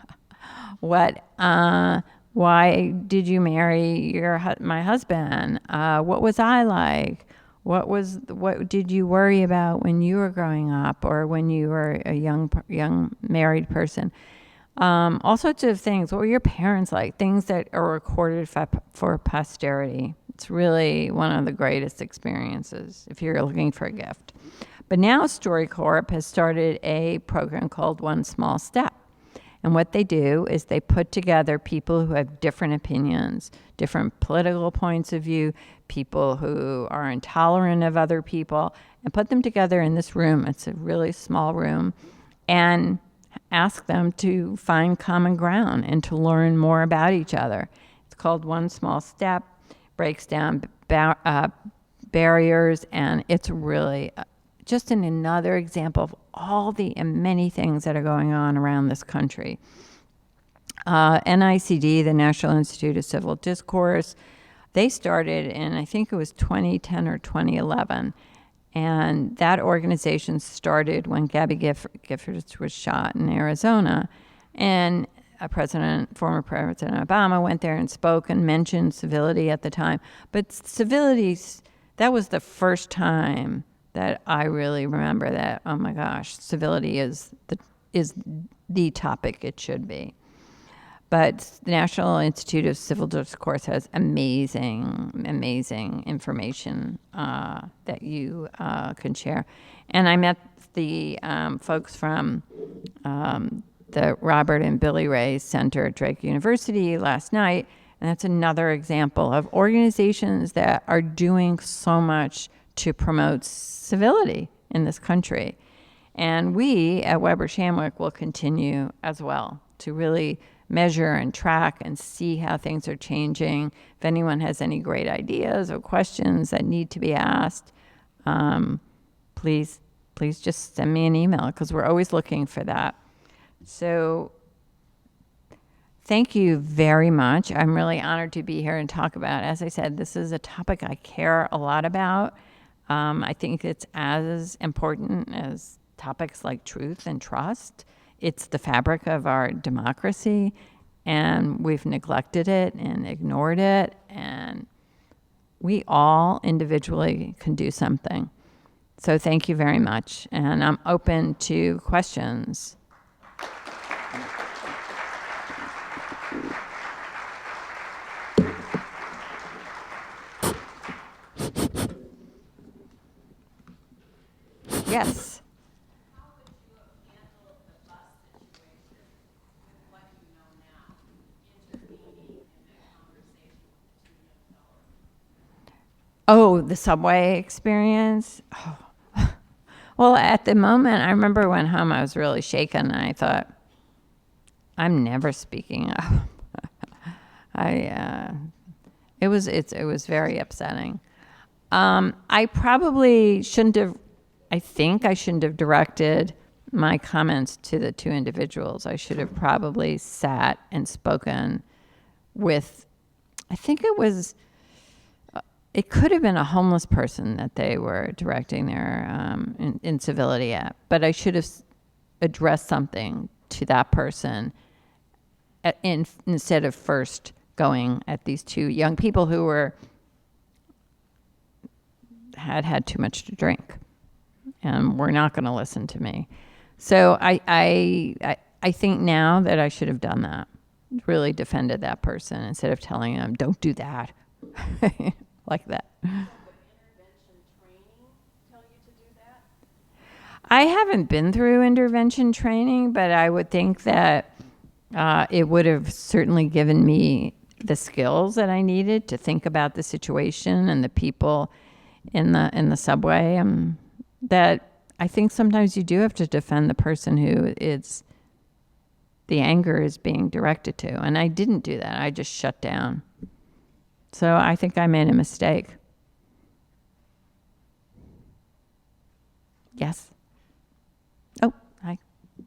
Why did you marry my husband? What was I like? What did you worry about when you were growing up, or when you were a young married person? All sorts of things. What were your parents like? Things that are recorded for posterity. It's really one of the greatest experiences if you're looking for a gift. But now StoryCorp has started a program called One Small Step. And what they do is they put together people who have different opinions, different political points of view, people who are intolerant of other people, and put them together in this room. It's a really small room, and ask them to find common ground and to learn more about each other. It's called One Small Step, breaks down barriers, and it's really just another example of all the many things that are going on around this country. NICD, the National Institute of Civil Discourse, they started in, I think it was 2010 or 2011. And that organization started when Gabby Giffords was shot in Arizona. And former President Obama went there and spoke and mentioned Civility at the time. But Civility, that was the first time that I really remember that, oh my gosh, civility is the topic it should be. But the National Institute of Civil Discourse has amazing information that you can share. And I met the folks from the Robert and Billy Ray Center at Drake University last night, and that's another example of organizations that are doing so much to promote civility in this country. And we at Weber Shandwick will continue as well to really measure and track and see how things are changing. If anyone has any great ideas or questions that need to be asked, please just send me an email, because we're always looking for that. So thank you very much. I'm really honored to be here and talk about it. As I said, this is a topic I care a lot about. I think it's as important as topics like truth and trust. It's the fabric of our democracy, and we've neglected it and ignored it, and we all individually can do something. So thank you very much. And I'm open to questions. Yes. Oh, the subway experience? Oh. Well, at the moment, I remember I went home, I was really shaken, and I thought, I'm never speaking up. It was very upsetting. I probably shouldn't have, I think I shouldn't have directed my comments to the two individuals. I should have probably sat and spoken with, I think it could have been a homeless person that they were directing their incivility at, but I should have addressed something to that person instead of first going at these two young people who had too much to drink and were not going to listen to me. So I think now that I should have done that, really defended that person instead of telling them, don't do that. Like that. I haven't been through intervention training, but I would think that it would have certainly given me the skills that I needed to think about the situation and the people in the subway. That I think sometimes you do have to defend the person who the anger is being directed to, and I didn't do that. I just shut down. So I think I made a mistake. Yes. Oh, hi. You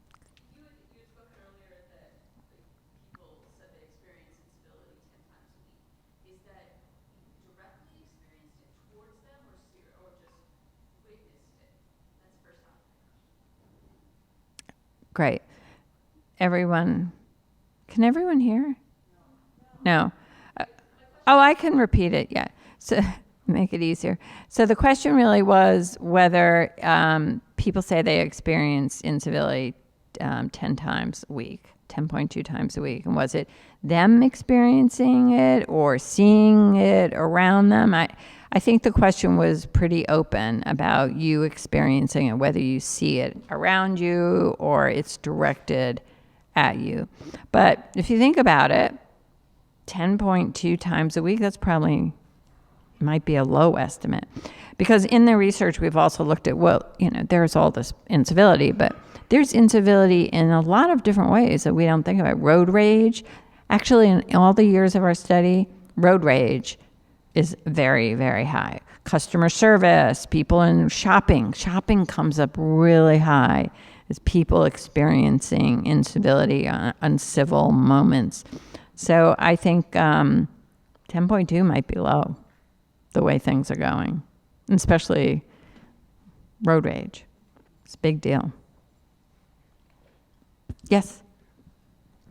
had spoken earlier that people said they experienced incivility 10 times a week. Is that you directly experienced it towards them or just witnessed it? That's the first time. Great. Can everyone hear? No. Oh, I can repeat it, yeah. So make it easier. So the question really was whether people say they experience incivility 10 times a week, 10.2 times a week. And was it them experiencing it or seeing it around them? I think the question was pretty open about you experiencing it, whether you see it around you or it's directed at you. But if you think about it, 10.2 times a week, that's probably might be a low estimate. Because in the research, we've also looked at, there's all this incivility, but there's incivility in a lot of different ways that we don't think about. Road rage, actually in all the years of our study, road rage is very, very high. Customer service, people in shopping comes up really high as people experiencing incivility, uncivil moments. So I think 10.2 might be low, the way things are going, especially road rage. It's a big deal. Yes?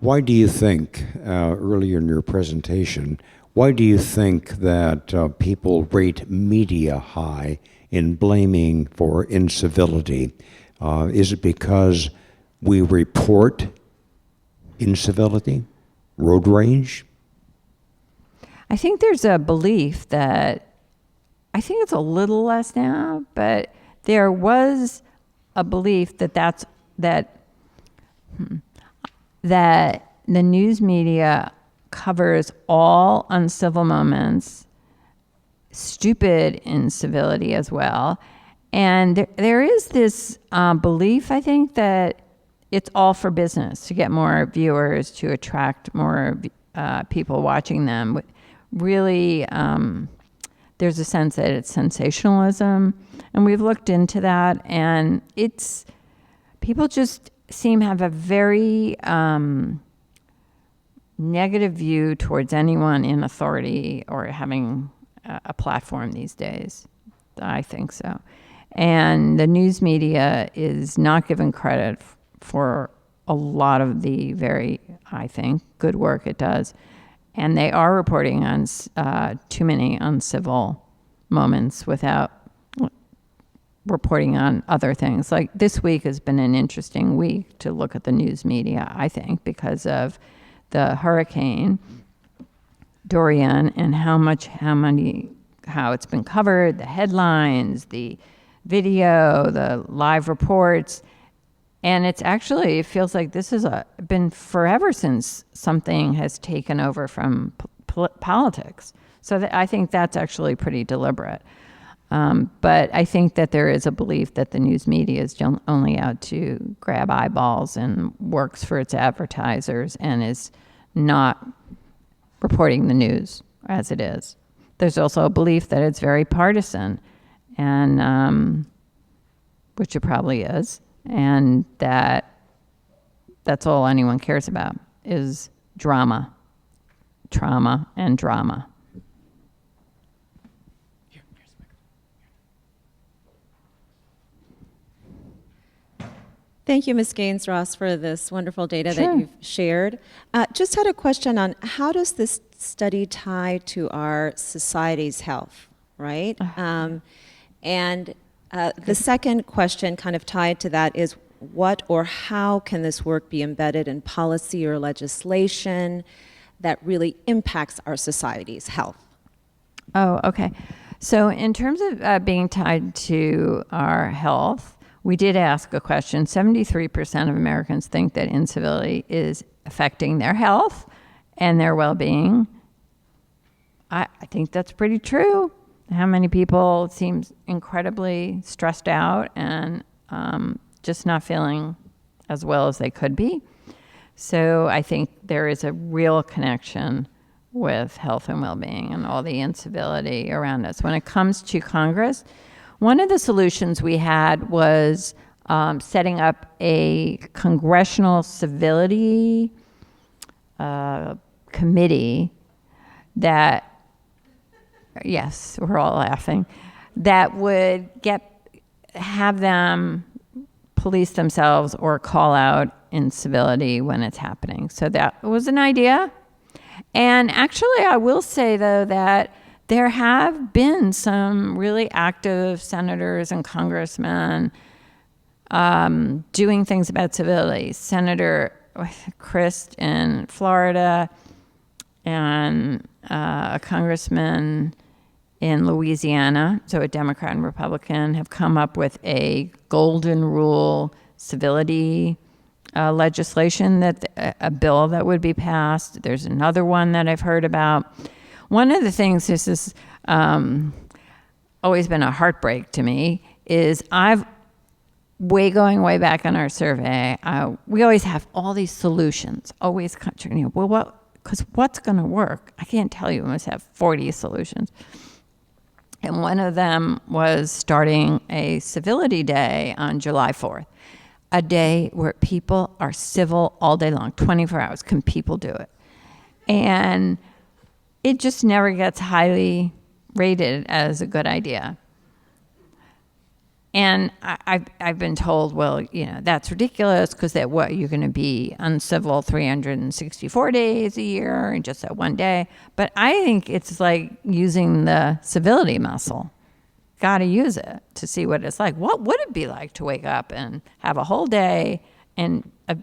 Why do you think, earlier in your presentation, why do you think that people rate media high in blaming for incivility? Is it because we report incivility? Road rage? I think there's a belief that, I think it's a little less now, but there was a belief that the news media covers all uncivil moments, stupid incivility as well. And there is this belief, I think, that it's all for business, to get more viewers, to attract more people watching them. Really, there's a sense that it's sensationalism, and we've looked into that, and people just seem to have a very negative view towards anyone in authority or having a platform these days. I think so. And the news media is not given credit for a lot of the very, I think, good work it does. And they are reporting on too many uncivil moments without reporting on other things. Like this week has been an interesting week to look at the news media, I think, because of the hurricane Dorian and how it's been covered, the headlines, the video, the live reports. And it's actually, it feels like this has been forever since something has taken over from politics. So I think that's actually pretty deliberate. But I think that there is a belief that the news media is only out to grab eyeballs and works for its advertisers and is not reporting the news as it is. There's also a belief that it's very partisan, and which it probably is, and that's all anyone cares about is drama, trauma, and drama. Thank you, Ms. Gaines-Ross, for this wonderful data Sure. that you've shared. Just had a question on how does this study tie to our society's health, right? And the second question kind of tied to that is what or how can this work be embedded in policy or legislation that really impacts our society's health? Oh, okay. So in terms of being tied to our health, we did ask a question. 73% of Americans think that incivility is affecting their health and their well-being. I think that's pretty true. How many people seem incredibly stressed out and just not feeling as well as they could be. So I think there is a real connection with health and well-being and all the incivility around us. When it comes to Congress, one of the solutions we had was setting up a congressional civility committee that, yes, we're all laughing, that would have them police themselves or call out incivility when it's happening. So that was an idea. And actually, I will say, though, that there have been some really active senators and congressmen doing things about civility. Senator Christ in Florida and a congressman in Louisiana, so a Democrat and Republican, have come up with a golden rule civility legislation, a bill that would be passed. There's another one that I've heard about. One of the things, this has always been a heartbreak to me, is going way back on our survey, we always have all these solutions, always, because what's going to work? I can't tell you, we must have 40 solutions. And one of them was starting a civility day on July 4th, a day where people are civil all day long, 24 hours. Can people do it? And it just never gets highly rated as a good idea. And I've been told, well, that's ridiculous because you're going to be uncivil 364 days a year and just that one day. But I think it's like using the civility muscle. Got to use it to see what it's like. What would it be like to wake up and have a whole day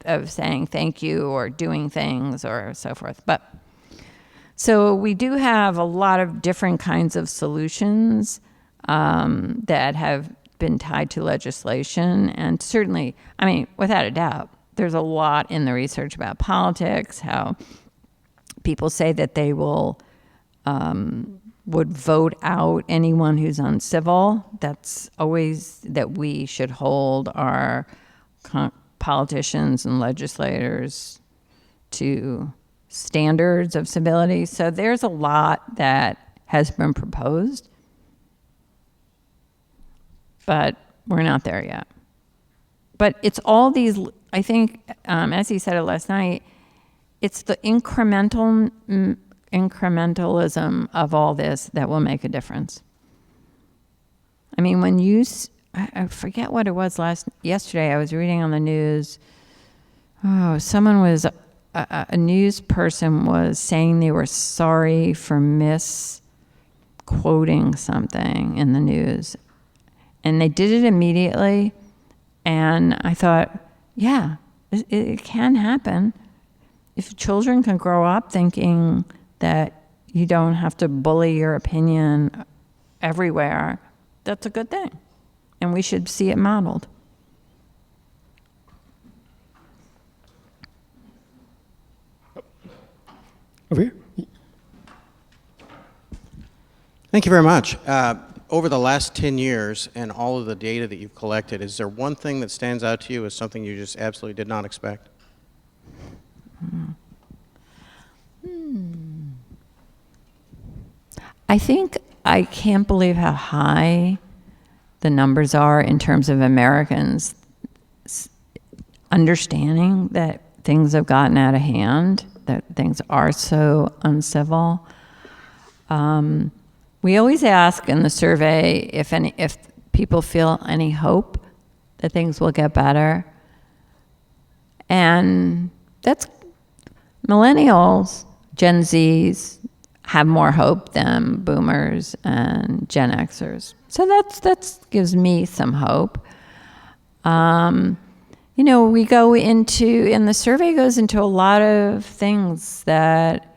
of saying thank you or doing things or so forth? So we do have a lot of different kinds of solutions that have been tied to legislation. And certainly, without a doubt, there's a lot in the research about politics, how people say that they would vote out anyone who's uncivil. That's always that we should hold our politicians and legislators to standards of civility. So there's a lot that has been proposed, but we're not there yet. But it's all these, I think, as he said it last night, it's the incrementalism of all this that will make a difference. When I forget what it was yesterday, I was reading on the news, someone was, a news person was saying they were sorry for misquoting something in the news. And they did it immediately. And I thought, yeah, it can happen. If children can grow up thinking that you don't have to bully your opinion everywhere, that's a good thing. And we should see it modeled. Over here. Thank you very much. Over the last 10 years and all of the data that you've collected, is there one thing that stands out to you as something you just absolutely did not expect? I think I can't believe how high the numbers are in terms of Americans understanding that things have gotten out of hand, that things are so uncivil. We always ask in the survey if people feel any hope that things will get better. And that's millennials, Gen Zs have more hope than boomers and Gen Xers. So that gives me some hope. We go into, and the survey goes into a lot of things that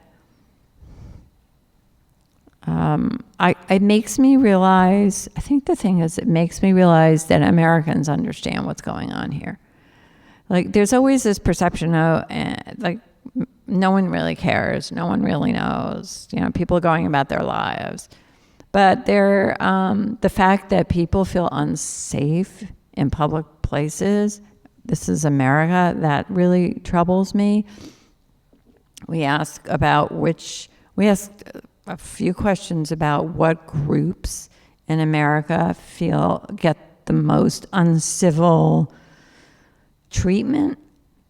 it makes me realize, I think the thing is, it makes me realize that Americans understand what's going on here. Like, there's always this perception of, no one really cares, no one really knows, people are going about their lives. But the fact that people feel unsafe in public places, this is America, that really troubles me. We asked a few questions about what groups in America get the most uncivil treatment,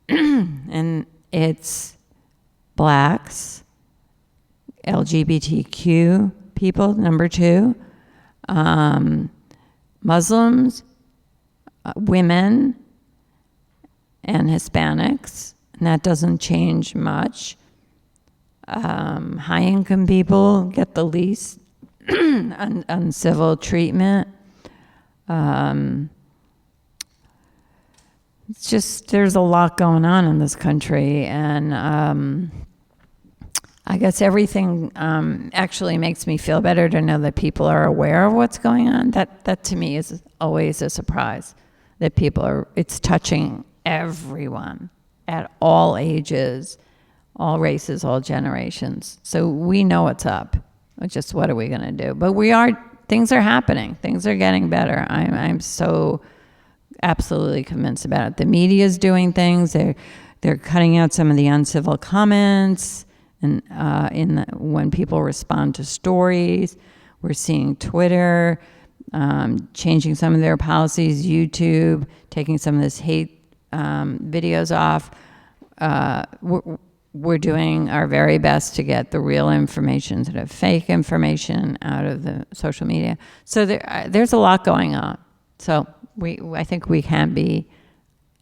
and it's blacks, LGBTQ people, number 2, Muslims, women, and Hispanics, and that doesn't change much. High-income people get the least uncivil treatment. It's just, there's a lot going on in this country, and I guess everything actually makes me feel better to know that people are aware of what's going on. That to me is always a surprise, that it's touching everyone at all ages, all races, all generations. So we know what's up. It's just, what are we going to do? But things are happening. Things are getting better. I'm so absolutely convinced about it. The media is doing things. They're cutting out some of the uncivil comments, and when people respond to stories. We're seeing Twitter changing some of their policies, YouTube taking some of this hate videos off. We're doing our very best to get the real information instead of fake information out of the social media. So there's a lot going on. So I think we can be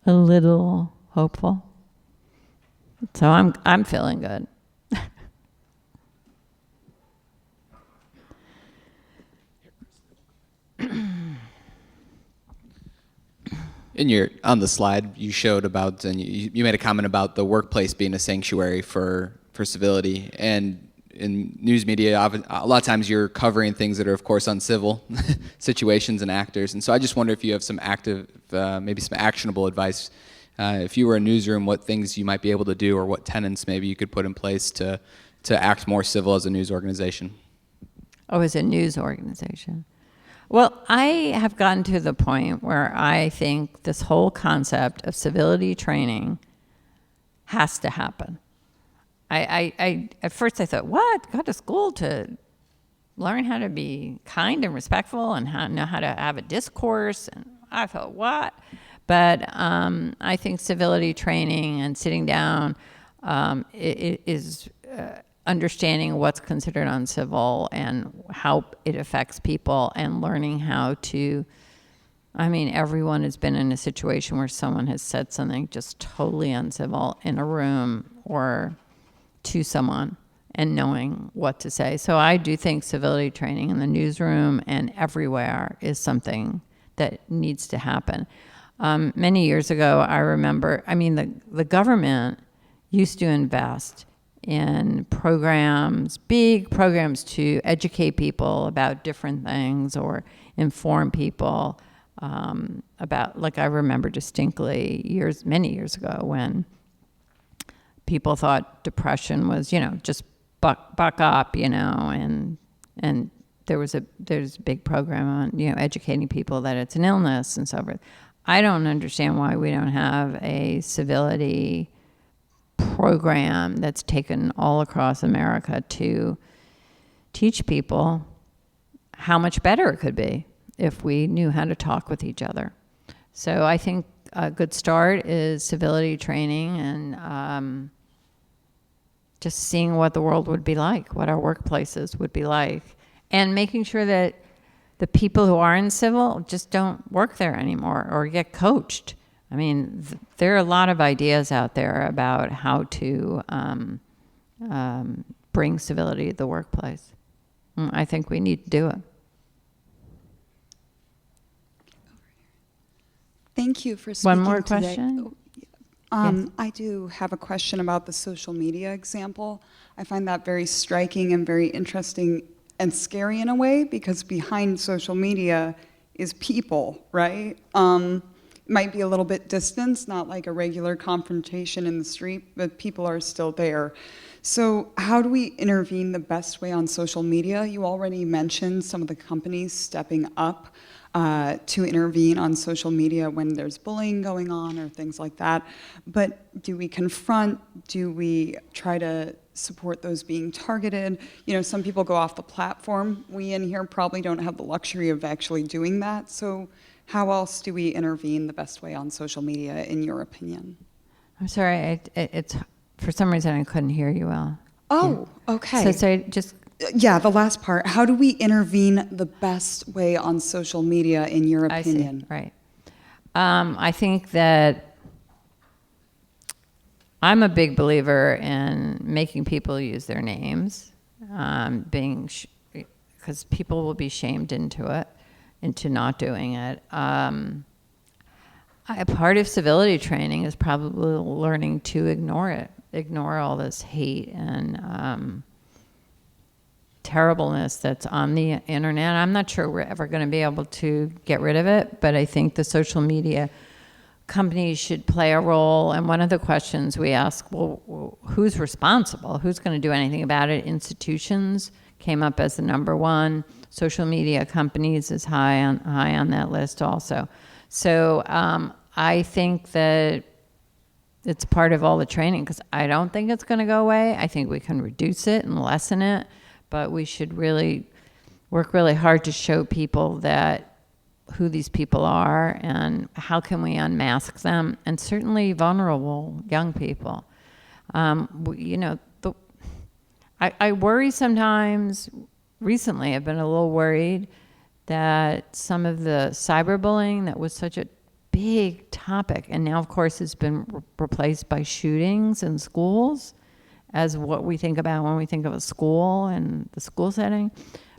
a little hopeful. So I'm feeling good. On the slide you showed about, and you made a comment about the workplace being a sanctuary for civility, and in news media, a lot of times you're covering things that are, of course, uncivil situations and actors. And so I just wonder if you have some maybe some actionable advice. If you were a newsroom, what things you might be able to do, or what tenets maybe you could put in place to act more civil as a news organization. Oh, as a news organization. Well, I have gotten to the point where I think this whole concept of civility training has to happen. At first I thought, what? Go to school to learn how to be kind and respectful and know how to have a discourse? And I thought, what? But I think civility training and sitting down is understanding what's considered uncivil and how it affects people, and learning how to, everyone has been in a situation where someone has said something just totally uncivil in a room or to someone, and knowing what to say. So I do think civility training in the newsroom and everywhere is something that needs to happen. Many years ago, I remember, I mean, the government used to invest in programs, big programs to educate people about different things or inform people about, like I remember distinctly many years ago when people thought depression was, just buck up, and there's a big program on, educating people that it's an illness and so forth. I don't understand why we don't have a civility program that's taken all across America to teach people how much better it could be if we knew how to talk with each other. So I think a good start is civility training and just seeing what the world would be like, what our workplaces would be like, and making sure that the people who are in civil just don't work there anymore or get coached. I mean, there are a lot of ideas out there about how to bring civility to the workplace. I think we need to do it. Thank you for speaking One more today. question? Yes. I do have a question about the social media example. I find that very striking and very interesting and scary in a way, because behind social media is people, right? It might be a little bit distant, not like a regular confrontation in the street, but people are still there. So how do we intervene the best way on social media? You already mentioned some of the companies stepping up to intervene on social media when there's bullying going on or things like that. But do we confront? Do we try to support those being targeted? Some people go off the platform. We in here probably don't have the luxury of actually doing that. So how else do we intervene the best way on social media, in your opinion? I'm sorry, it's for some reason I couldn't hear you well. Oh, okay. So sorry, just... Yeah, the last part. How do we intervene the best way on social media, in your opinion? I see, right. I think that I'm a big believer in making people use their names, because people will be shamed into not doing it. A part of civility training is probably learning to ignore all this hate and terribleness that's on the internet. I'm not sure we're ever going to be able to get rid of it, but I think the social media companies should play a role. And one of the questions we ask, well, who's responsible? Who's going to do anything about it? Institutions came up as the number one. Social media companies is high on that list also. So I think that it's part of all the training, because I don't think it's going to go away. I think we can reduce it and lessen it, but we should really work really hard to show people who these people are and how can we unmask them, and certainly vulnerable young people. I worry sometimes. Recently, I've been a little worried that some of the cyberbullying that was such a big topic, and now, of course, has been replaced by shootings in schools as what we think about when we think of a school and the school setting.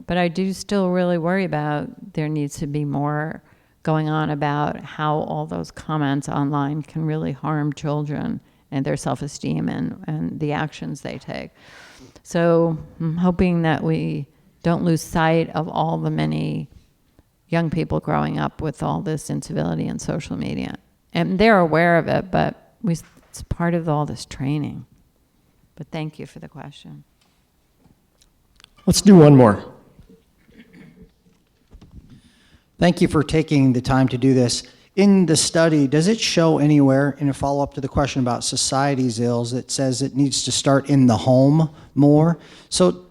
But I do still really worry about there needs to be more going on about how all those comments online can really harm children and their self-esteem and the actions they take. So I'm hoping that we don't lose sight of all the many young people growing up with all this incivility and social media. And they're aware of it, but it's part of all this training. But thank you for the question. Let's do one more. Thank you for taking the time to do this. In the study, does it show anywhere, in a follow-up to the question about society's ills, it says it needs to start in the home more? So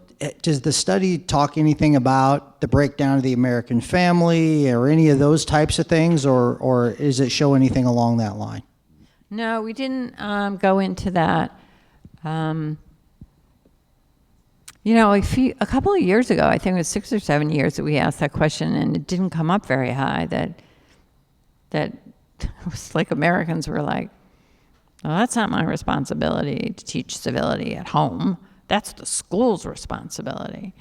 does the study talk anything about the breakdown of the American family or any of those types of things, or does it show anything along that line? No, we didn't go into that. A couple of years ago, I think it was 6 or 7 years that we asked that question, and it didn't come up very high. That it was like Americans were like, well, that's not my responsibility to teach civility at home. That's the school's responsibility.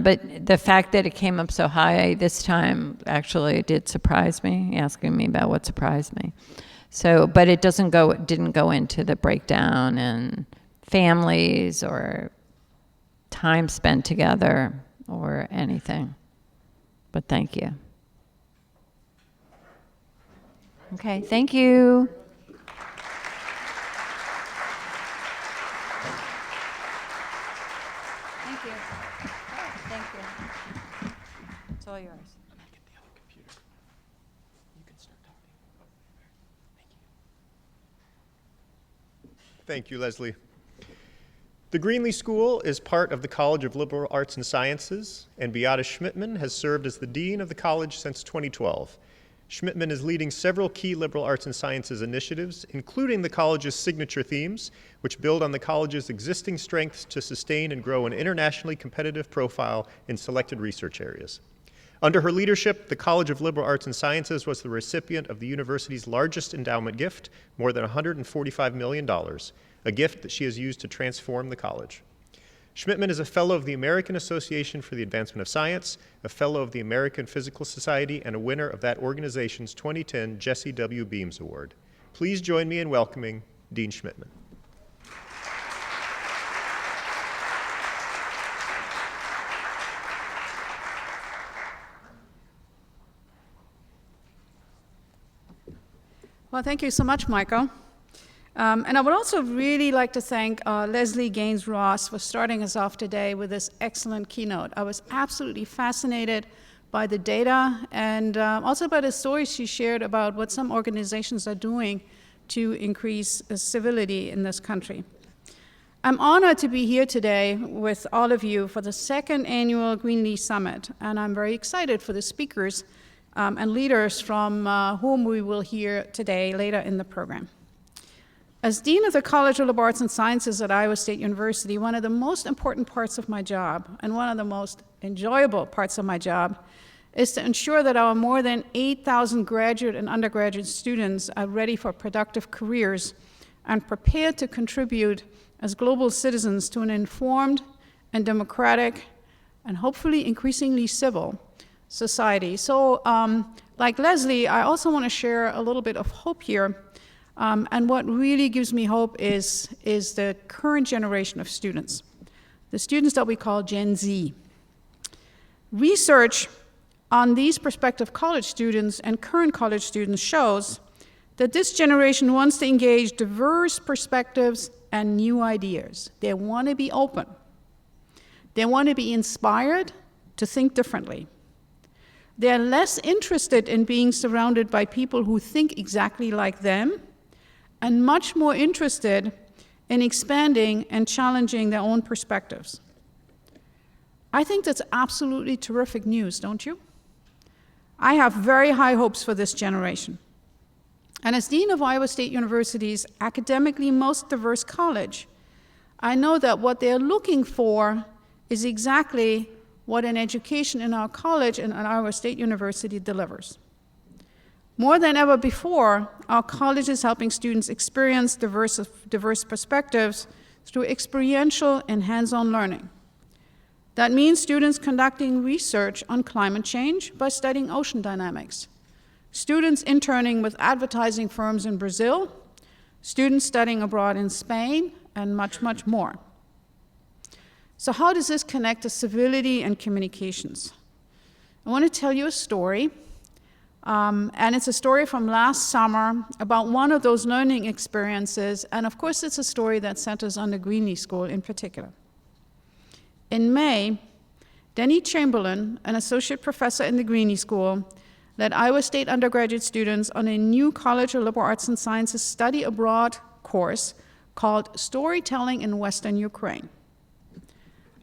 But the fact that it came up so high this time actually did surprise me, asking me about what surprised me. So, but it didn't go into the breakdown and families or time spent together or anything. But thank you. Okay, thank you. Thank you. Thank you. It's all yours. Thank you, Leslie. The Greenlee School is part of the College of Liberal Arts and Sciences, and Beata Schmidtman has served as the Dean of the college since 2012. Schmidtman is leading several key liberal arts and sciences initiatives, including the college's signature themes, which build on the college's existing strengths to sustain and grow an internationally competitive profile in selected research areas. Under her leadership, the College of Liberal Arts and Sciences was the recipient of the university's largest endowment gift, more than $145 million, a gift that she has used to transform the college. Schmidtman is a Fellow of the American Association for the Advancement of Science, a Fellow of the American Physical Society, and a winner of that organization's 2010 Jesse W. Beams Award. Please join me in welcoming Dean Schmidtman. Well, thank you so much, Michael. And I would also really like to thank Leslie Gaines-Ross for starting us off today with this excellent keynote. I was absolutely fascinated by the data and also by the stories she shared about what some organizations are doing to increase civility in this country. I'm honored to be here today with all of you for the second annual Greenlee Summit, and I'm very excited for the speakers and leaders from whom we will hear today later in the program. As Dean of the College of Liberal Arts and Sciences at Iowa State University, one of the most important parts of my job, and one of the most enjoyable parts of my job, is to ensure that our more than 8,000 graduate and undergraduate students are ready for productive careers and prepared to contribute as global citizens to an informed and democratic and hopefully increasingly civil society. So, like Leslie, I also want to share a little bit of hope here. And what really gives me hope is the current generation of students, the students that we call Gen Z. Research on these prospective college students and current college students shows that this generation wants to engage diverse perspectives and new ideas. They want to be open. They want to be inspired to think differently. They're less interested in being surrounded by people who think exactly like them, and much more interested in expanding and challenging their own perspectives. I think that's absolutely terrific news, don't you? I have very high hopes for this generation. And as Dean of Iowa State University's academically most diverse college, I know that what they're looking for is exactly what an education in our college and at Iowa State University delivers. More than ever before, our college is helping students experience diverse perspectives through experiential and hands-on learning. That means students conducting research on climate change by studying ocean dynamics, students interning with advertising firms in Brazil, students studying abroad in Spain, and much, much more. So how does this connect to civility and communications? I want to tell you a story. And it's a story from last summer about one of those learning experiences, and of course it's a story that centers on the Greenlee School in particular. In May, Denny Chamberlain, an associate professor in the Greenlee School, led Iowa State undergraduate students on a new College of Liberal Arts and Sciences study abroad course called Storytelling in Western Ukraine.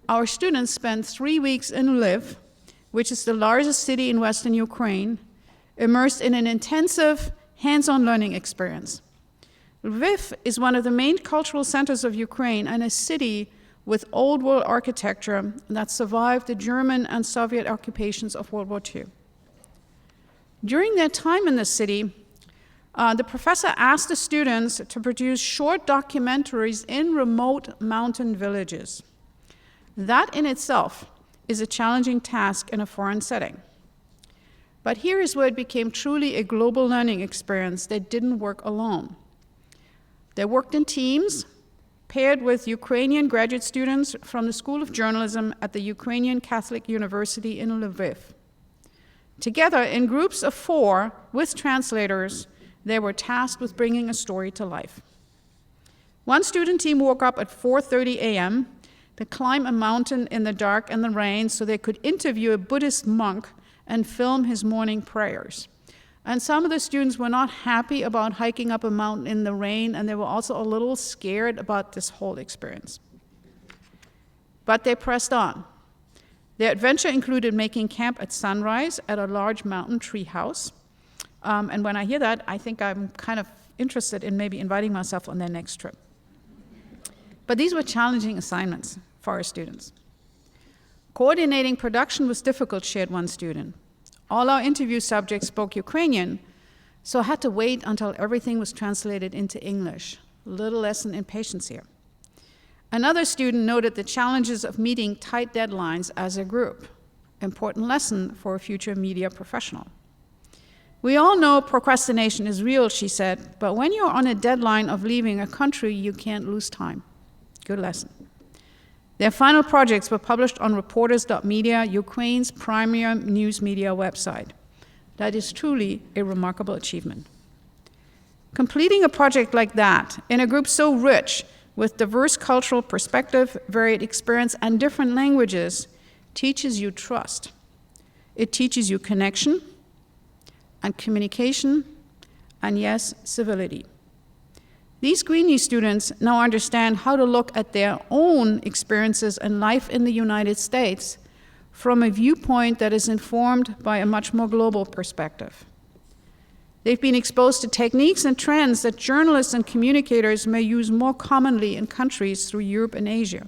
Our students spent 3 weeks in Lviv, which is the largest city in Western Ukraine, immersed in an intensive hands-on learning experience. Lviv is one of the main cultural centers of Ukraine and a city with old world architecture that survived the German and Soviet occupations of World War II. During their time in the city, the professor asked the students to produce short documentaries in remote mountain villages. That in itself is a challenging task in a foreign setting. But here is where it became truly a global learning experience that didn't work alone. They worked in teams, paired with Ukrainian graduate students from the School of Journalism at the Ukrainian Catholic University in Lviv. Together, in groups of 4, with translators, they were tasked with bringing a story to life. One student team woke up at 4:30 a.m. to climb a mountain in the dark and the rain so they could interview a Buddhist monk and film his morning prayers. And some of the students were not happy about hiking up a mountain in the rain, and they were also a little scared about this whole experience. But they pressed on. Their adventure included making camp at sunrise at a large mountain tree house. And when I hear that, I think I'm kind of interested in maybe inviting myself on their next trip. But these were challenging assignments for our students. Coordinating production was difficult, shared one student. All our interview subjects spoke Ukrainian, so I had to wait until everything was translated into English. Little lesson in patience here. Another student noted the challenges of meeting tight deadlines as a group. Important lesson for a future media professional. We all know procrastination is real, she said, but when you're on a deadline of leaving a country, you can't lose time. Good lesson. Their final projects were published on Reporters.media, Ukraine's premier news media website. That is truly a remarkable achievement. Completing a project like that in a group so rich with diverse cultural perspective, varied experience, and different languages teaches you trust. It teaches you connection and communication and, yes, civility. These Greenlee students now understand how to look at their own experiences and life in the United States from a viewpoint that is informed by a much more global perspective. They've been exposed to techniques and trends that journalists and communicators may use more commonly in countries through Europe and Asia.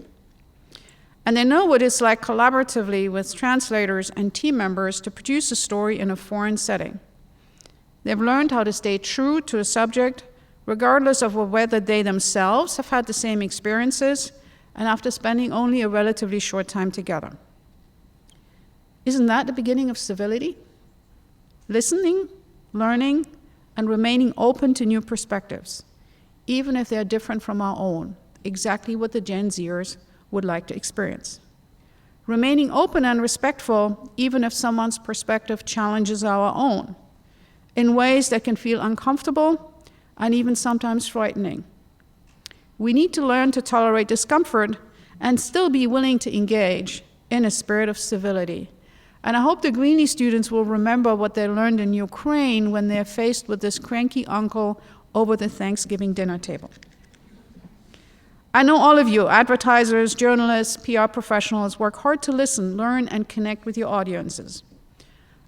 And they know what it's like collaboratively with translators and team members to produce a story in a foreign setting. They've learned how to stay true to a subject regardless of whether they themselves have had the same experiences and after spending only a relatively short time together. Isn't that the beginning of civility? Listening, learning, and remaining open to new perspectives, even if they're different from our own, exactly what the Gen Zers would like to experience. Remaining open and respectful, even if someone's perspective challenges our own, in ways that can feel uncomfortable and even sometimes frightening. We need to learn to tolerate discomfort and still be willing to engage in a spirit of civility. And I hope the Greenlee students will remember what they learned in Ukraine when they're faced with this cranky uncle over the Thanksgiving dinner table. I know all of you, advertisers, journalists, PR professionals, work hard to listen, learn, and connect with your audiences.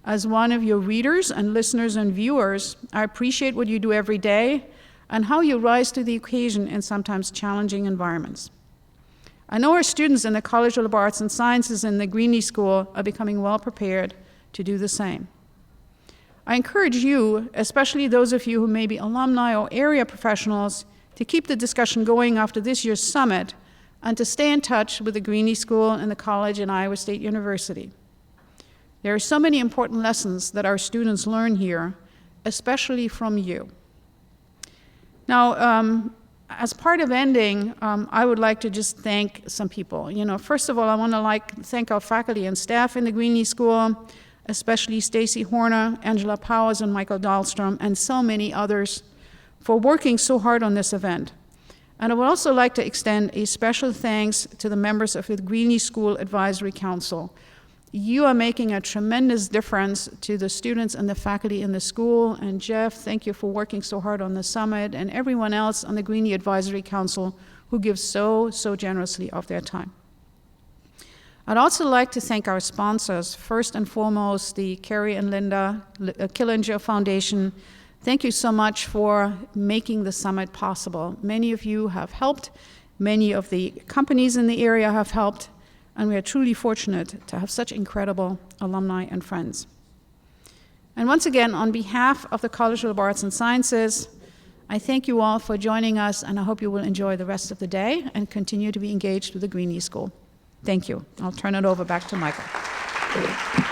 As one of your readers and listeners and viewers, I appreciate what you do every day and how you rise to the occasion in sometimes challenging environments. I know our students in the College of Liberal Arts and Sciences and the Greenlee School are becoming well prepared to do the same. I encourage you, especially those of you who may be alumni or area professionals, to keep the discussion going after this year's summit and to stay in touch with the Greenlee School and the college and Iowa State University. There are so many important lessons that our students learn here, especially from you. Now, as part of ending, I would like to just thank some people. First of all, I want to thank our faculty and staff in the Greenlee School, especially Stacy Horner, Angela Powers, and Michael Dahlstrom, and so many others for working so hard on this event. And I would also like to extend a special thanks to the members of the Greenlee School Advisory Council. You are making a tremendous difference to the students and the faculty in the school. And Jeff, thank you for working so hard on the summit, and everyone else on the Greenlee Advisory Council who gives so generously of their time. I'd also like to thank our sponsors, first and foremost, the Carrie and Linda Killinger Foundation. Thank you so much for making the summit possible. Many of you have helped. Many of the companies in the area have helped. And we are truly fortunate to have such incredible alumni and friends. And once again, on behalf of the College of Liberal Arts and Sciences, I thank you all for joining us, and I hope you will enjoy the rest of the day and continue to be engaged with the Greenlee School. Thank you. I'll turn it over back to Michael.